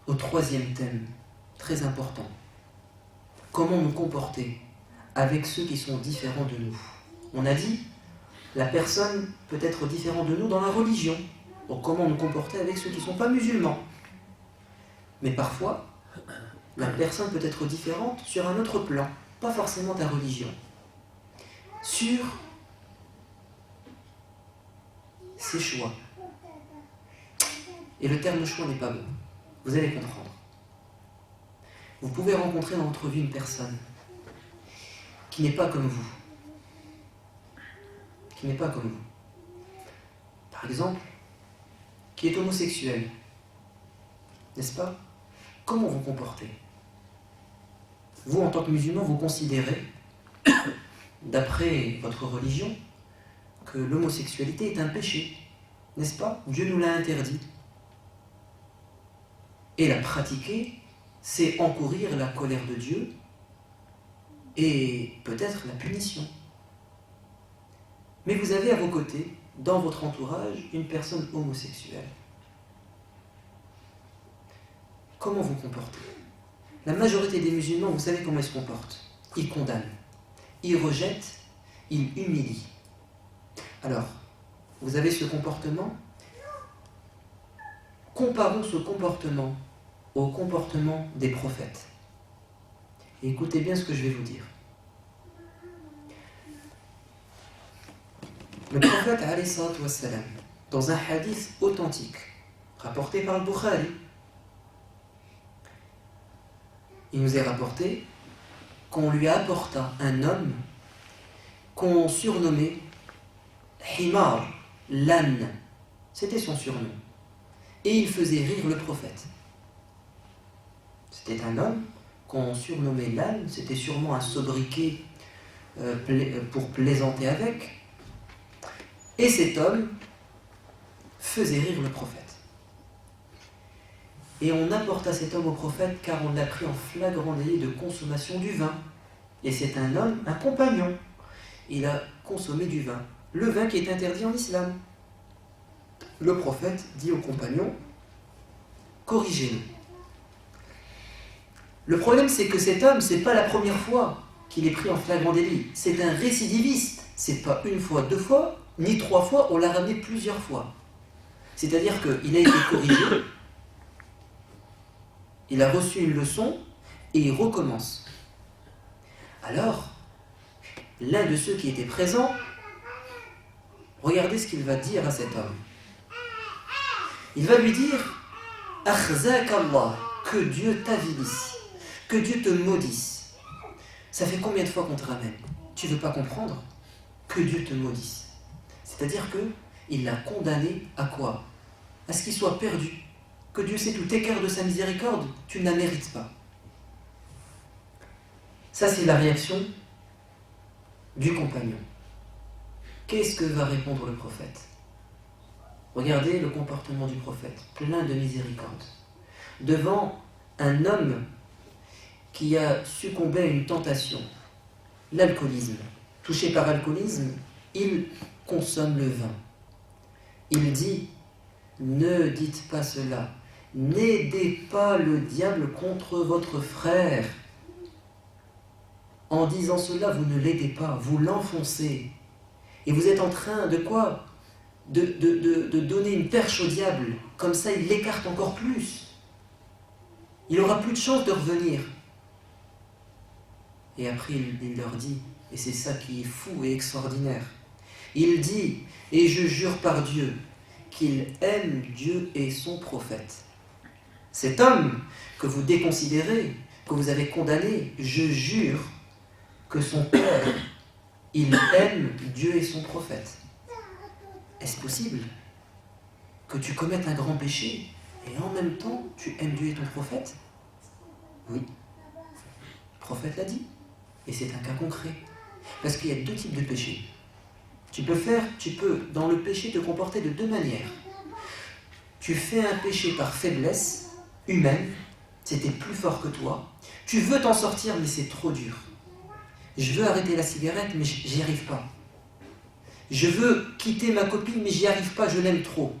au troisième thème, très important. Comment nous comporter avec ceux qui sont différents de nous? On a dit, la personne peut être différente de nous dans la religion. Donc comment nous comporter avec ceux qui ne sont pas musulmans? Mais parfois, la personne peut être différente sur un autre plan, pas forcément ta religion. Sur ses choix. Et le terme choix n'est pas bon. Vous allez comprendre. Vous pouvez rencontrer dans votre vie une personne qui n'est pas comme vous. Qui n'est pas comme vous. par exemple, qui est homosexuel, n'est-ce pas? Comment vous comportez? Vous, en tant que musulman, vous considérez, d'après votre religion, que l'homosexualité est un péché, n'est-ce pas? Dieu nous l'a interdit. Et la pratiquer, c'est encourir la colère de Dieu et peut-être la punition. Mais vous avez à vos côtés, dans votre entourage, une personne homosexuelle. Comment vous comportez? La majorité des musulmans, vous savez comment ils se comportent? Ils condamnent, ils rejettent, ils humilient. Alors, vous avez ce comportement. Comparons ce comportement au comportement des prophètes. Et écoutez bien ce que je vais vous dire. Le prophète, alayhi salatu wassalam, dans un hadith authentique, rapporté par le Bukhari, il nous est rapporté qu'on lui apporta un homme qu'on surnommait Himar, l'âne. C'était son surnom. Et il faisait rire le prophète. C'était un homme qu'on surnommait l'âne, c'était sûrement un sobriquet pour plaisanter avec. Et cet homme faisait rire le prophète. Et on apporta cet homme au prophète car on l'a pris en flagrant délit de consommation du vin. Et c'est un homme, un compagnon. Il a consommé du vin. Le vin qui est interdit en islam. Le prophète dit au compagnon, corrigez-nous. Le problème, c'est que cet homme, c'est pas la première fois qu'il est pris en flagrant délit. C'est un récidiviste. C'est pas une fois, deux fois, ni trois fois, on l'a ramené plusieurs fois. C'est-à-dire qu'il a été corrigé, il a reçu une leçon et il recommence. Alors, l'un de ceux qui étaient présents, regardez ce qu'il va dire à cet homme. Il va lui dire « Akhzak Allah, que Dieu t'avilisse, que Dieu te maudisse. Ça fait combien de fois qu'on te ramène? Tu ne veux pas comprendre? Que Dieu te maudisse. » C'est-à-dire qu'il l'a condamné à quoi? À ce qu'il soit perdu. Que Dieu sait tout t'écarte de sa miséricorde, tu ne la mérites pas. Ça, c'est la réaction du compagnon. Qu'est-ce que va répondre le prophète? Regardez le comportement du prophète, plein de miséricorde. Devant un homme qui a succombé à une tentation, l'alcoolisme. Touché par l'alcoolisme, il consomme le vin. Il dit, ne dites pas cela, n'aidez pas le diable contre votre frère. En disant cela, vous ne l'aidez pas, vous l'enfoncez. Et vous êtes en train de quoi? De donner une perche au diable. Comme ça, il l'écarte encore plus. Il n'aura plus de chance de revenir. Et après, il leur dit, et c'est ça qui est fou et extraordinaire, il dit, et je jure par Dieu, qu'il aime Dieu et son prophète. Cet homme que vous déconsidérez, que vous avez condamné, je jure que son cœur, il aime Dieu et son prophète. Est-ce possible que tu commettes un grand péché et en même temps tu aimes Dieu et ton prophète? Oui, le prophète l'a dit. Et c'est un cas concret. Parce qu'il y a deux types de péchés. Tu peux dans le péché te comporter de deux manières. Tu fais un péché par faiblesse humaine, c'était plus fort que toi. Tu veux t'en sortir, mais c'est trop dur. Je veux arrêter la cigarette, mais j'y arrive pas. Je veux quitter ma copine, mais j'y arrive pas, je l'aime trop.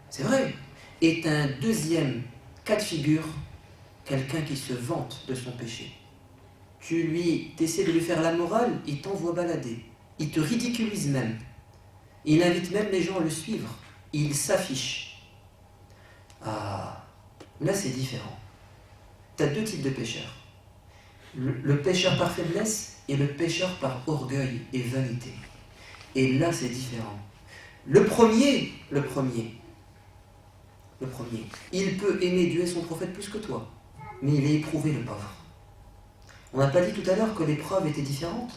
C'est vrai. Et un deuxième cas de figure, quelqu'un qui se vante de son péché. Tu essaies de lui faire la morale, il t'envoie balader. Il te ridiculise même. Il invite même les gens à le suivre. Il s'affiche. Ah, là c'est différent. Tu as deux types de pécheurs. Le pécheur par faiblesse et le pécheur par orgueil et vanité. Et là c'est différent. Le premier, il peut aimer Dieu et son prophète plus que toi. Mais il est éprouvé, le pauvre. On n'a pas dit tout à l'heure que l'épreuve était différente.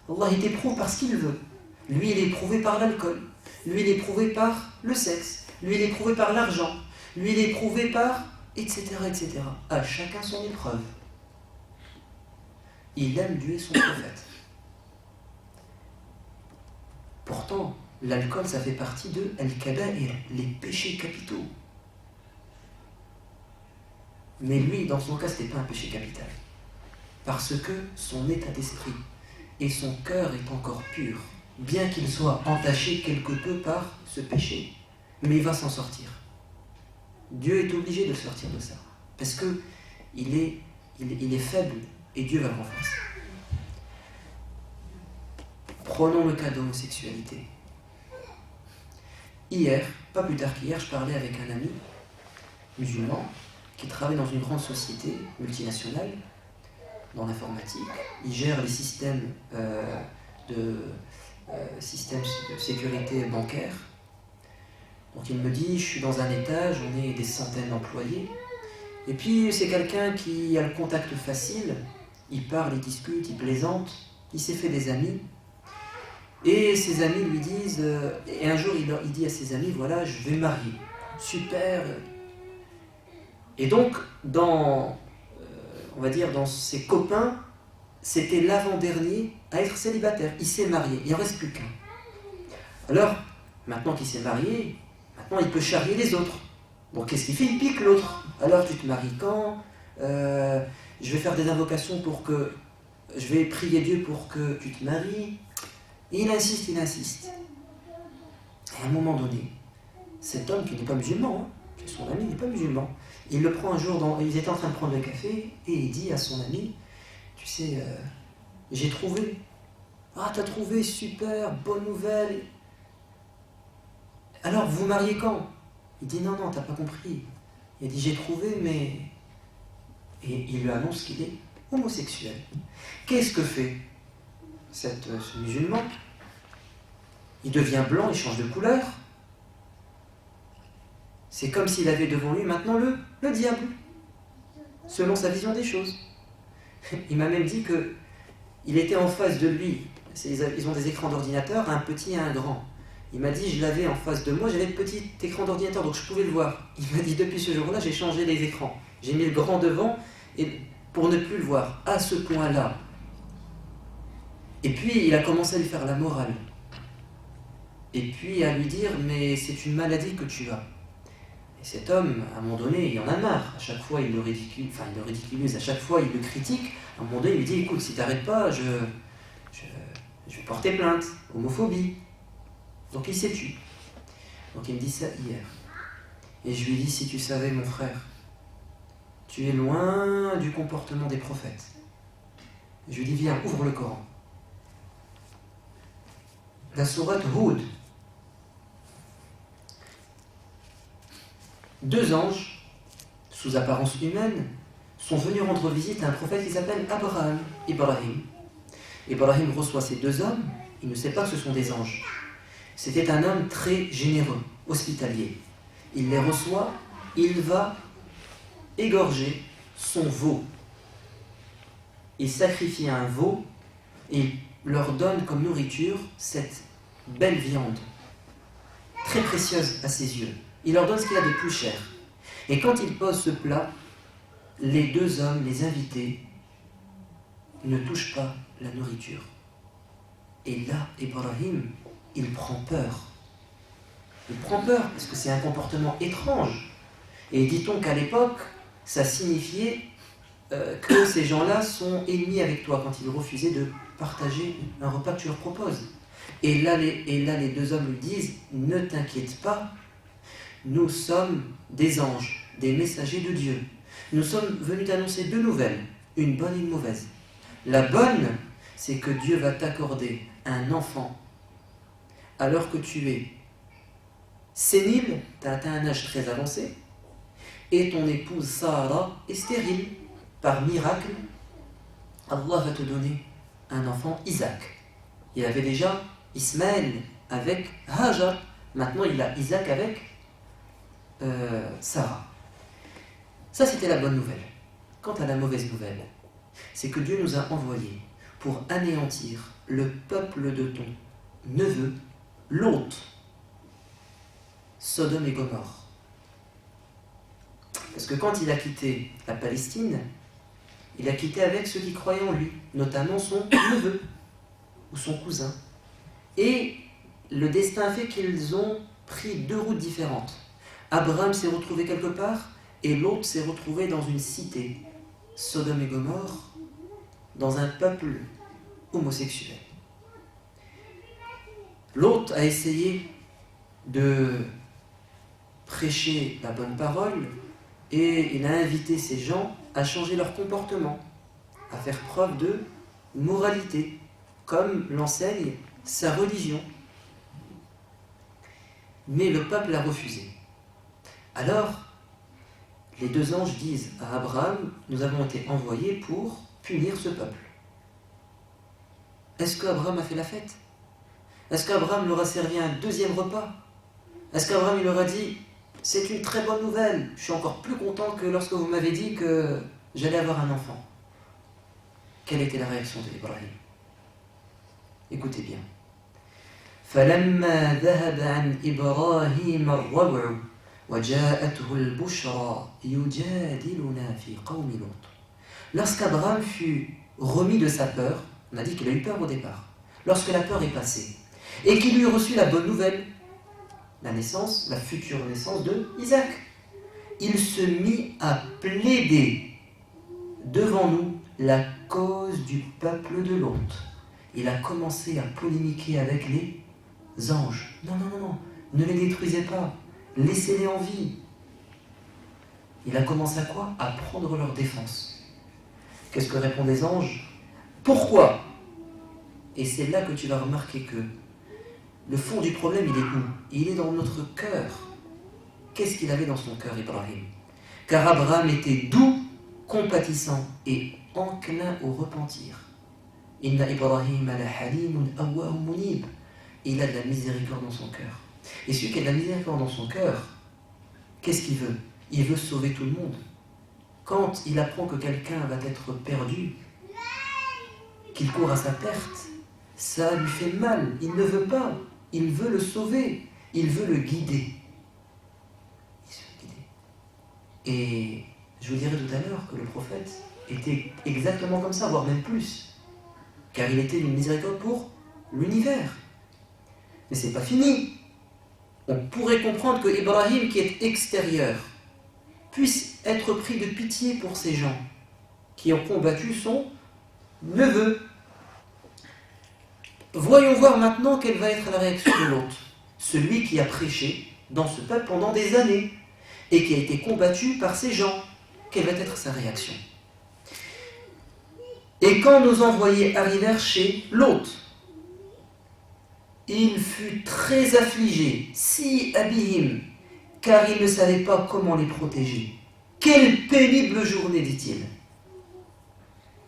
Allah, il t'éprouve parce qu'il veut. Lui, il est éprouvé par l'alcool. lui il est éprouvé par le sexe, lui il est éprouvé par l'argent, lui il est éprouvé par... etc. etc. À chacun son épreuve. Il aime Dieu et son prophète. Pourtant, l'alcool, ça fait partie de al-kaba'ir, les péchés capitaux. Mais lui, dans son cas, ce n'était pas un péché capital. Parce que son état d'esprit et son cœur est encore pur, bien qu'il soit entaché quelque peu par ce péché. Mais il va s'en sortir. Dieu est obligé de sortir de ça. Parce qu'il est faible et Dieu va le renforcer. Prenons le cas d'homosexualité. Hier, pas plus tard qu'hier, je parlais avec un ami musulman qui travaille dans une grande société multinationale dans l'informatique. Il gère les systèmes de sécurité bancaire. Donc il me dit, je suis dans un étage, on est des centaines d'employés. Et puis c'est quelqu'un qui a le contact facile, il parle, il discute, il plaisante, il s'est fait des amis. Et ses amis lui disent, et un jour il dit à ses amis, voilà, je vais me marier. Super. Et donc, on va dire, dans ses copains, c'était l'avant-dernier à être célibataire. Il s'est marié, il n'en reste plus qu'un. Alors, maintenant qu'il s'est marié, maintenant il peut charrier les autres. Donc qu'est-ce qu'il fait? Il pique l'autre. Alors tu te maries quand? Je vais faire des invocations pour que... Je vais prier Dieu pour que tu te maries. Et il insiste, il insiste. Et à un moment donné, cet homme qui n'est pas musulman, qui est son ami, n'est pas musulman, il le prend un jour, ils étaient en train de prendre le café, et il dit à son ami, tu sais, j'ai trouvé. Ah, t'as trouvé, super, bonne nouvelle. Alors, vous mariez quand? Il dit, non, t'as pas compris. Il dit, j'ai trouvé, mais... Et il lui annonce qu'il est homosexuel. Qu'est-ce que fait ce musulman? Il devient blanc, il change de couleur. C'est comme s'il avait devant lui maintenant le diable, selon sa vision des choses. Il m'a même dit qu'il était en face de lui, ils ont des écrans d'ordinateur, un petit et un grand. Il m'a dit, je l'avais en face de moi, j'avais le petit écran d'ordinateur, donc je pouvais le voir. Il m'a dit, depuis ce jour-là, j'ai changé les écrans. J'ai mis le grand devant pour ne plus le voir, à ce point-là. Et puis, il a commencé à lui faire la morale. Et puis, à lui dire, mais c'est une maladie que tu as. Et cet homme, à un moment donné, il en a marre. À chaque fois, il le ridiculise, à chaque fois, il le critique. À un moment donné, il lui dit, écoute, si tu n'arrêtes pas, je vais porter plainte, homophobie. Donc il s'est tué. Donc il me dit ça hier. Et je lui dis, si tu savais, mon frère, tu es loin du comportement des prophètes. Je lui dis, viens, ouvre le Coran. La sourate Hud. 2 anges, sous apparence humaine, sont venus rendre visite à un prophète qui s'appelle Ibrahim. Ibrahim reçoit ces 2 hommes, il ne sait pas que ce sont des anges. C'était un homme très généreux, hospitalier. Il les reçoit, il va égorger son veau. Il sacrifie un veau et leur donne comme nourriture cette belle viande, très précieuse à ses yeux. Il leur donne ce qu'il y a de plus cher. Et quand il pose ce plat, les 2 hommes, les invités, ne touchent pas la nourriture. Et là, Ibrahim, il prend peur. Il prend peur parce que c'est un comportement étrange. Et dit-on qu'à l'époque, ça signifiait que ces gens-là sont ennemis avec toi quand ils refusaient de partager un repas que tu leur proposes. Et là, les 2 hommes lui disent, ne t'inquiète pas, nous sommes des anges, des messagers de Dieu. Nous sommes venus t'annoncer 2 nouvelles, une bonne et une mauvaise. La bonne, c'est que Dieu va t'accorder un enfant alors que tu es sénile, tu as atteint un âge très avancé, et ton épouse Sarah est stérile. Par miracle, Allah va te donner un enfant, Isaac. Il avait déjà Ismaël avec Hajar, maintenant il a Isaac avec Sarah. Ça, c'était la bonne nouvelle. Quant à la mauvaise nouvelle, c'est que Dieu nous a envoyés pour anéantir le peuple de ton neveu, Lot. Sodome et Gomorrhe. Parce que quand il a quitté la Palestine, il a quitté avec ceux qui croyaient en lui, notamment son neveu ou son cousin. Et le destin a fait qu'ils ont pris deux routes différentes. Abraham s'est retrouvé quelque part et l'autre s'est retrouvé dans une cité, Sodome et Gomorrhe, dans un peuple homosexuel. L'autre a essayé de prêcher la bonne parole et il a invité ces gens à changer leur comportement, à faire preuve de moralité, comme l'enseigne sa religion. Mais le peuple a refusé. Alors, les deux anges disent à Abraham, nous avons été envoyés pour punir ce peuple. Est-ce qu'Abraham a fait la fête? Est-ce qu'Abraham leur a servi un deuxième repas? Est-ce qu'Abraham il leur a dit, c'est une très bonne nouvelle, je suis encore plus content que lorsque vous m'avez dit que j'allais avoir un enfant? Quelle était la réaction d'Ibrahim? Écoutez bien. فلما ذهب عن إبراهيم الروع وجاءته البشرى يجادلنا في قوم لوط. Lorsqu'Abraham fut remis de sa peur, on a dit qu'il a eu peur au départ, lorsque la peur est passée, et qu'il eut reçu la bonne nouvelle, la naissance, la future naissance de Isaac, il se mit à plaider devant nous la cause du peuple de Lot. Il a commencé à polémiquer avec les anges. Non, non, non, non, ne les détruisez pas, laissez-les en vie. Il a commencé à quoi? À prendre leur défense. Qu'est-ce que répondent les anges? Pourquoi? Et c'est là que tu vas remarquer que le fond du problème, il est où? Il est dans notre cœur. Qu'est-ce qu'il avait dans son cœur, Ibrahim? Car Abraham était doux, compatissant et enclin au repentir. Inna Ibrahim la halimun awwahum munib. Il a de la miséricorde dans son cœur. Et celui qui a de la miséricorde dans son cœur, qu'est-ce qu'il veut? Il veut sauver tout le monde. Quand il apprend que quelqu'un va être perdu, qu'il court à sa perte, ça lui fait mal. Il ne veut pas. Il veut le sauver. Il veut le guider. Et je vous dirai tout à l'heure que le prophète était exactement comme ça, voire même plus. Car il était d'une miséricorde pour l'univers. Mais c'est pas fini. On pourrait comprendre que Ibrahim, qui est extérieur, puisse être pris de pitié pour ces gens qui ont combattu son neveu. Voyons voir maintenant quelle va être la réaction de l'autre, celui qui a prêché dans ce peuple pendant des années et qui a été combattu par ces gens. Quelle va être sa réaction? Et quand nos envoyés arrivèrent chez Lot, il fut très affligé, si abihim, car il ne savait pas comment les protéger. Quelle pénible journée, dit-il.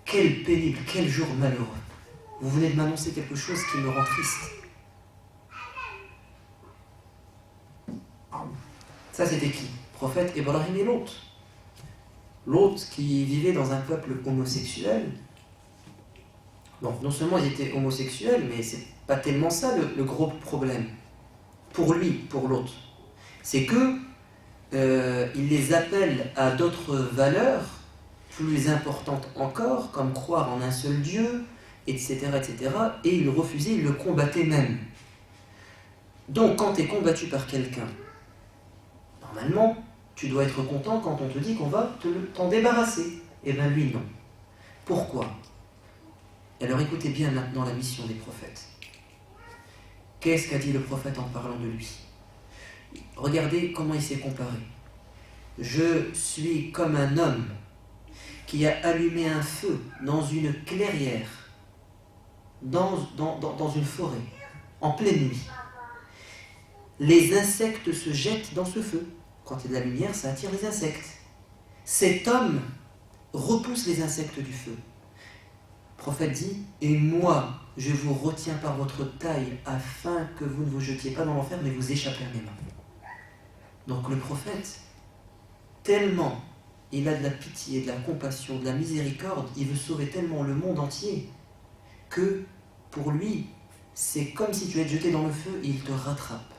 Quelle pénible, quel jour malheureux. Vous venez de m'annoncer quelque chose qui me rend triste. Ça, c'était qui? Prophète Ibrahim et Lot. Lot qui vivait dans un peuple homosexuel. Donc, non seulement ils étaient homosexuels, mais c'est pas tellement ça le gros problème. Pour lui, pour Lot. C'est que il les appelle à d'autres valeurs plus importantes encore, comme croire en un seul Dieu, etc., etc. Et il refusait, il le combattait même. Donc, quand tu es combattu par quelqu'un, normalement, tu dois être content quand on te dit qu'on va t'en débarrasser. Eh bien, lui, non. Pourquoi? Alors, écoutez bien maintenant la mission des prophètes. Qu'est-ce qu'a dit le prophète en parlant de lui? Regardez comment il s'est comparé. Je suis comme un homme qui a allumé un feu dans une clairière, dans une forêt, en pleine nuit. Les insectes se jettent dans ce feu. Quand il y a de la lumière, ça attire les insectes. Cet homme repousse les insectes du feu. Le prophète dit, et moi, je vous retiens par votre taille afin que vous ne vous jetiez pas dans l'enfer, mais vous échappez à mes mains. Donc le prophète, tellement il a de la pitié, de la compassion, de la miséricorde, il veut sauver tellement le monde entier, que pour lui, c'est comme si tu es jeté dans le feu et il te rattrape.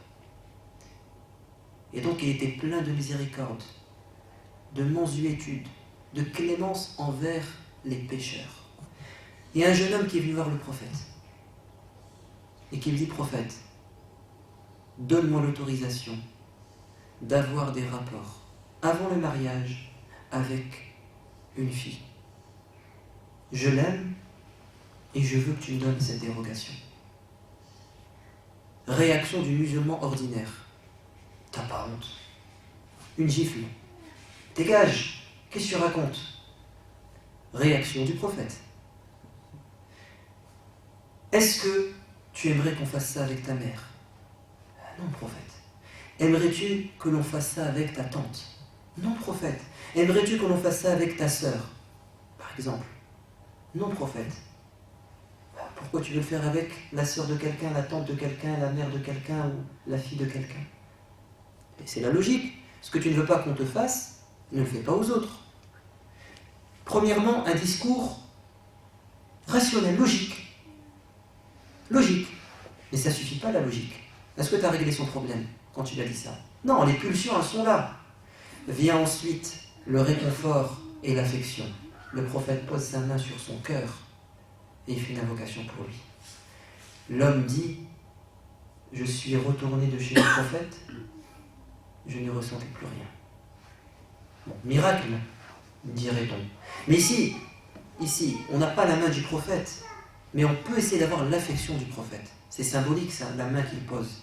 Et donc il était plein de miséricorde, de mansuétude, de clémence envers les pécheurs. Il y a un jeune homme qui est venu voir le prophète et qui lui dit: prophète, donne-moi l'autorisation d'avoir des rapports avant le mariage avec une fille. Je l'aime et je veux que tu me donnes cette dérogation. Réaction du musulman ordinaire: t'as pas honte? Une gifle. Dégage, qu'est-ce que tu racontes? Réaction du prophète: est-ce que tu aimerais qu'on fasse ça avec ta mère? Non, prophète. Aimerais-tu que l'on fasse ça avec ta tante? Non, prophète. Aimerais-tu que l'on fasse ça avec ta sœur, par exemple? Non, prophète. Pourquoi tu veux le faire avec la sœur de quelqu'un, la tante de quelqu'un, la mère de quelqu'un ou la fille de quelqu'un? Et c'est la logique. Ce que tu ne veux pas qu'on te fasse, ne le fais pas aux autres. Premièrement, un discours rationnel, logique. Logique. Mais ça ne suffit pas, la logique. Est-ce que tu as réglé son problème quand tu lui as dit ça? Non, les pulsions, elles sont là. Vient ensuite le réconfort et l'affection. Le prophète pose sa main sur son cœur et il fait une invocation pour lui. L'homme dit: je suis retourné de chez le prophète, je ne ressentais plus rien. Bon, miracle, dirait-on. Mais ici, on n'a pas la main du prophète, mais on peut essayer d'avoir l'affection du prophète. C'est symbolique, ça, la main qu'il pose.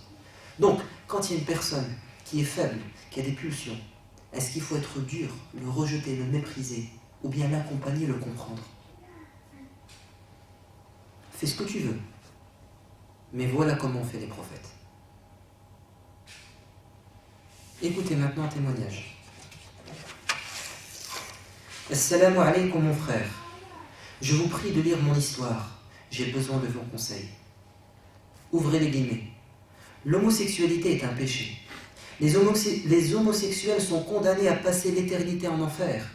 Donc, quand il y a une personne qui est faible, qui a des pulsions, est-ce qu'il faut être dur, le rejeter, le mépriser, ou bien l'accompagner, le comprendre? Fais ce que tu veux. Mais voilà comment on fait les prophètes. Écoutez maintenant un témoignage. Assalamu alaikum mon frère. Je vous prie de lire mon histoire. J'ai besoin de vos conseils. Ouvrez les guillemets. L'homosexualité est un péché. Les homosexuels sont condamnés à passer l'éternité en enfer.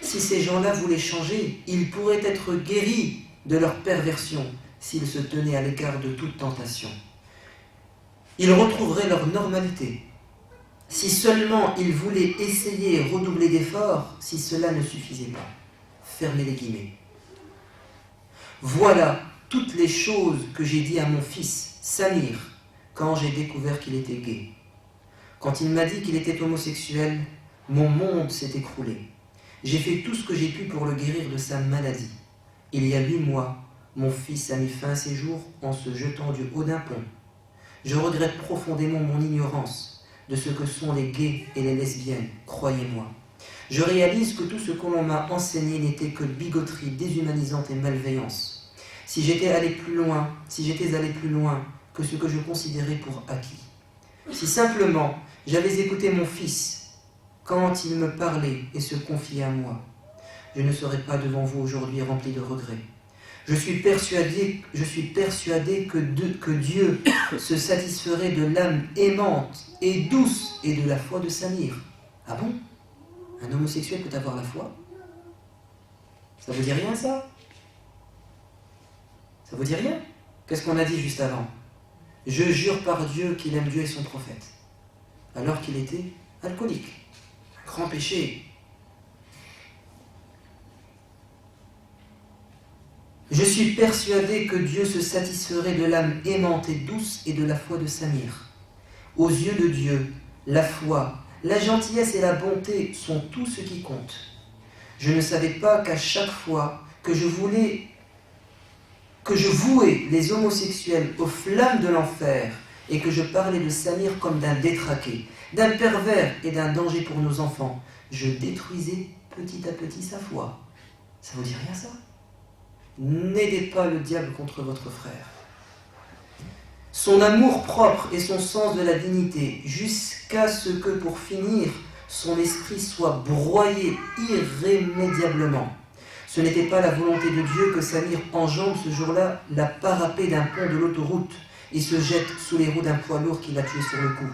Si ces gens-là voulaient changer, ils pourraient être guéris de leur perversion s'ils se tenaient à l'écart de toute tentation. Ils retrouveraient leur normalité. Si seulement ils voulaient essayer et redoubler d'efforts, si cela ne suffisait pas. Fermez les guillemets. Voilà toutes les choses que j'ai dit à mon fils, Samir, quand j'ai découvert qu'il était gay. Quand il m'a dit qu'il était homosexuel, mon monde s'est écroulé. J'ai fait tout ce que j'ai pu pour le guérir de sa maladie. Il y a 8 mois, mon fils a mis fin à ses jours en se jetant du haut d'un pont. Je regrette profondément mon ignorance de ce que sont les gays et les lesbiennes, croyez-moi. Je réalise que tout ce que l'on m'a enseigné n'était que bigoterie déshumanisante et malveillance. Si j'étais allé plus loin que ce que je considérais pour acquis. Si simplement j'avais écouté mon fils quand il me parlait et se confiait à moi, je ne serais pas devant vous aujourd'hui rempli de regrets. Je suis persuadé que Dieu se satisferait de l'âme aimante et douce et de la foi de Samir. Ah bon? Un homosexuel peut avoir la foi? Ça vous dit rien, ça? Ça vous dit rien? Qu'est-ce qu'on a dit juste avant? Je jure par Dieu qu'il aime Dieu et son prophète. Alors qu'il était alcoolique. Un grand péché. Je suis persuadé que Dieu se satisferait de l'âme aimante et douce et de la foi de Samir. Aux yeux de Dieu, la foi, la gentillesse et la bonté sont tout ce qui compte. Je ne savais pas qu'à chaque fois que je vouais les homosexuels aux flammes de l'enfer et que je parlais de Samir comme d'un détraqué, d'un pervers et d'un danger pour nos enfants, je détruisais petit à petit sa foi. Ça vous dit rien, ça? N'aidez pas le diable contre votre frère. Son amour propre et son sens de la dignité, jusqu'à ce que, pour finir, son esprit soit broyé irrémédiablement. Ce n'était pas la volonté de Dieu que Samir enjambe ce jour-là la parapet d'un pont de l'autoroute et se jette sous les roues d'un poids lourd qui l'a tué sur le coup.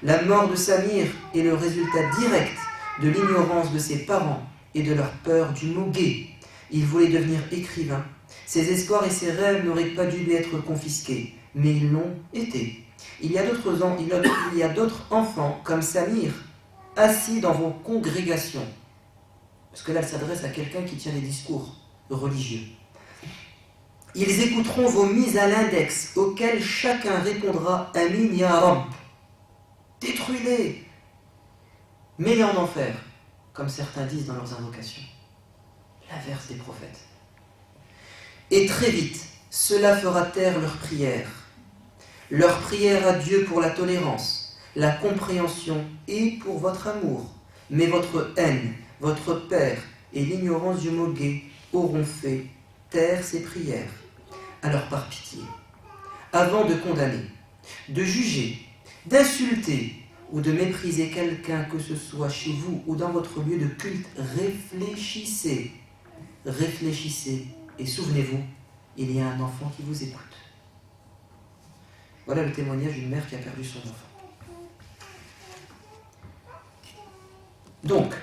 La mort de Samir est le résultat direct de l'ignorance de ses parents et de leur peur du mot gay. Il voulait devenir écrivain. Ses espoirs et ses rêves n'auraient pas dû lui être confisqués. mais ils l'ont été. Il y a d'autres enfants comme Samir, assis dans vos congrégations. Parce que là, elle s'adresse à quelqu'un qui tient des discours religieux. Ils écouteront vos mises à l'index, auxquelles chacun répondra « Amin ya Rabb ». Détruis-les, mets-les en enfer, comme certains disent dans leurs invocations. L'inverse des prophètes. Et très vite, cela fera taire leurs prières. Leur prière à Dieu pour la tolérance, la compréhension et pour votre amour. Mais votre haine, votre père et l'ignorance du moquet auront fait taire ces prières. Alors par pitié, avant de condamner, de juger, d'insulter ou de mépriser quelqu'un que ce soit chez vous ou dans votre lieu de culte, réfléchissez. Réfléchissez et souvenez-vous, il y a un enfant qui vous écoute. Voilà le témoignage d'une mère qui a perdu son enfant. Donc,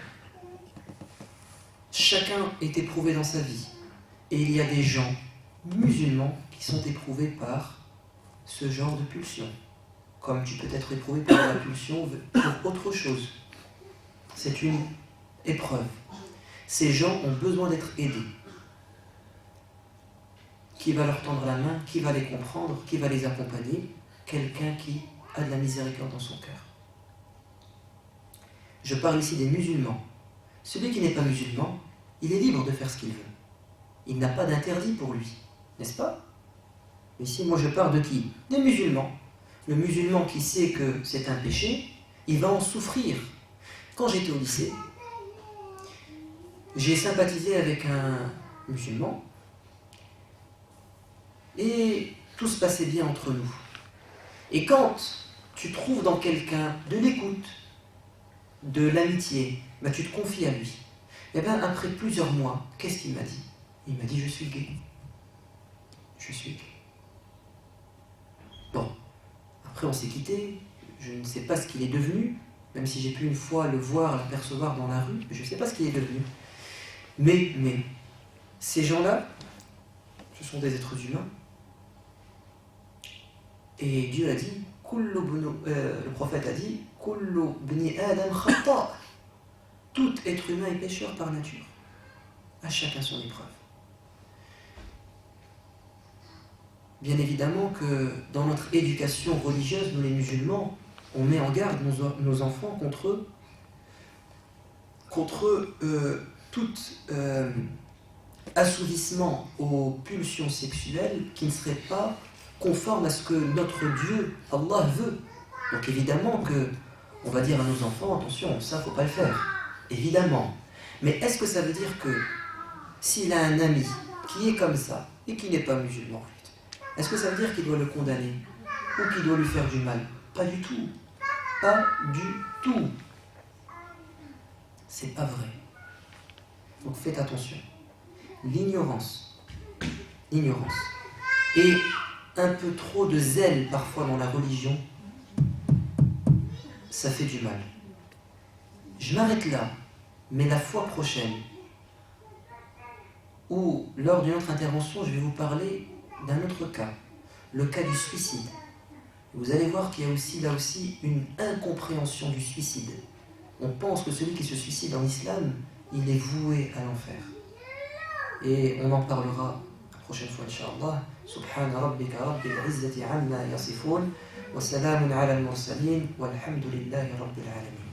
chacun est éprouvé dans sa vie. Et il y a des gens musulmans qui sont éprouvés par ce genre de pulsion. Comme tu peux être éprouvé par la pulsion pour autre chose. C'est une épreuve. Ces gens ont besoin d'être aidés. Qui va leur tendre la main, qui va les comprendre, qui va les accompagner? Quelqu'un qui a de la miséricorde dans son cœur. Je parle ici des musulmans. Celui qui n'est pas musulman, il est libre de faire ce qu'il veut. Il n'a pas d'interdit pour lui, n'est-ce pas? Ici, moi je parle de qui? Des musulmans. Le musulman qui sait que c'est un péché, il va en souffrir. Quand j'étais au lycée, j'ai sympathisé avec un musulman et tout se passait bien entre nous. Et quand tu trouves dans quelqu'un de l'écoute, de l'amitié, ben tu te confies à lui. Et bien après plusieurs mois, qu'est-ce qu'il m'a dit? Il m'a dit: je suis gay. Je suis gay. Bon, après on s'est quittés, je ne sais pas ce qu'il est devenu, même si j'ai pu une fois le voir, l'apercevoir dans la rue, je ne sais pas ce qu'il est devenu. Mais ces gens-là, ce sont des êtres humains. Et Dieu a dit, le prophète a dit, Kullu bni Adam khata. Tout être humain est pécheur par nature. À chacun son épreuve. Bien évidemment que dans notre éducation religieuse, nous les musulmans, on met en garde nos enfants contre tout assouvissement aux pulsions sexuelles qui ne seraient pas conformes à ce que notre Dieu, Allah, veut. Donc évidemment que on va dire à nos enfants, attention, ça faut pas le faire. Évidemment. Mais est-ce que ça veut dire que s'il a un ami qui est comme ça et qui n'est pas musulman, est-ce que ça veut dire qu'il doit le condamner ou qu'il doit lui faire du mal? Pas du tout. Pas du tout. C'est pas vrai. Donc faites attention. L'ignorance et un peu trop de zèle parfois dans la religion, ça fait du mal. Je m'arrête là, mais la fois prochaine, ou lors d'une autre intervention, je vais vous parler d'un autre cas, le cas du suicide. Vous allez voir qu'il y a aussi là aussi une incompréhension du suicide. On pense que celui qui se suicide en islam, il est voué à l'enfer. Et on en parlera la prochaine fois, Inch'Allah. Subhana rabbika rabbil izzati amma yasifun, wa salamun ala al-mursalin, walhamdulillahi rabbil alamin.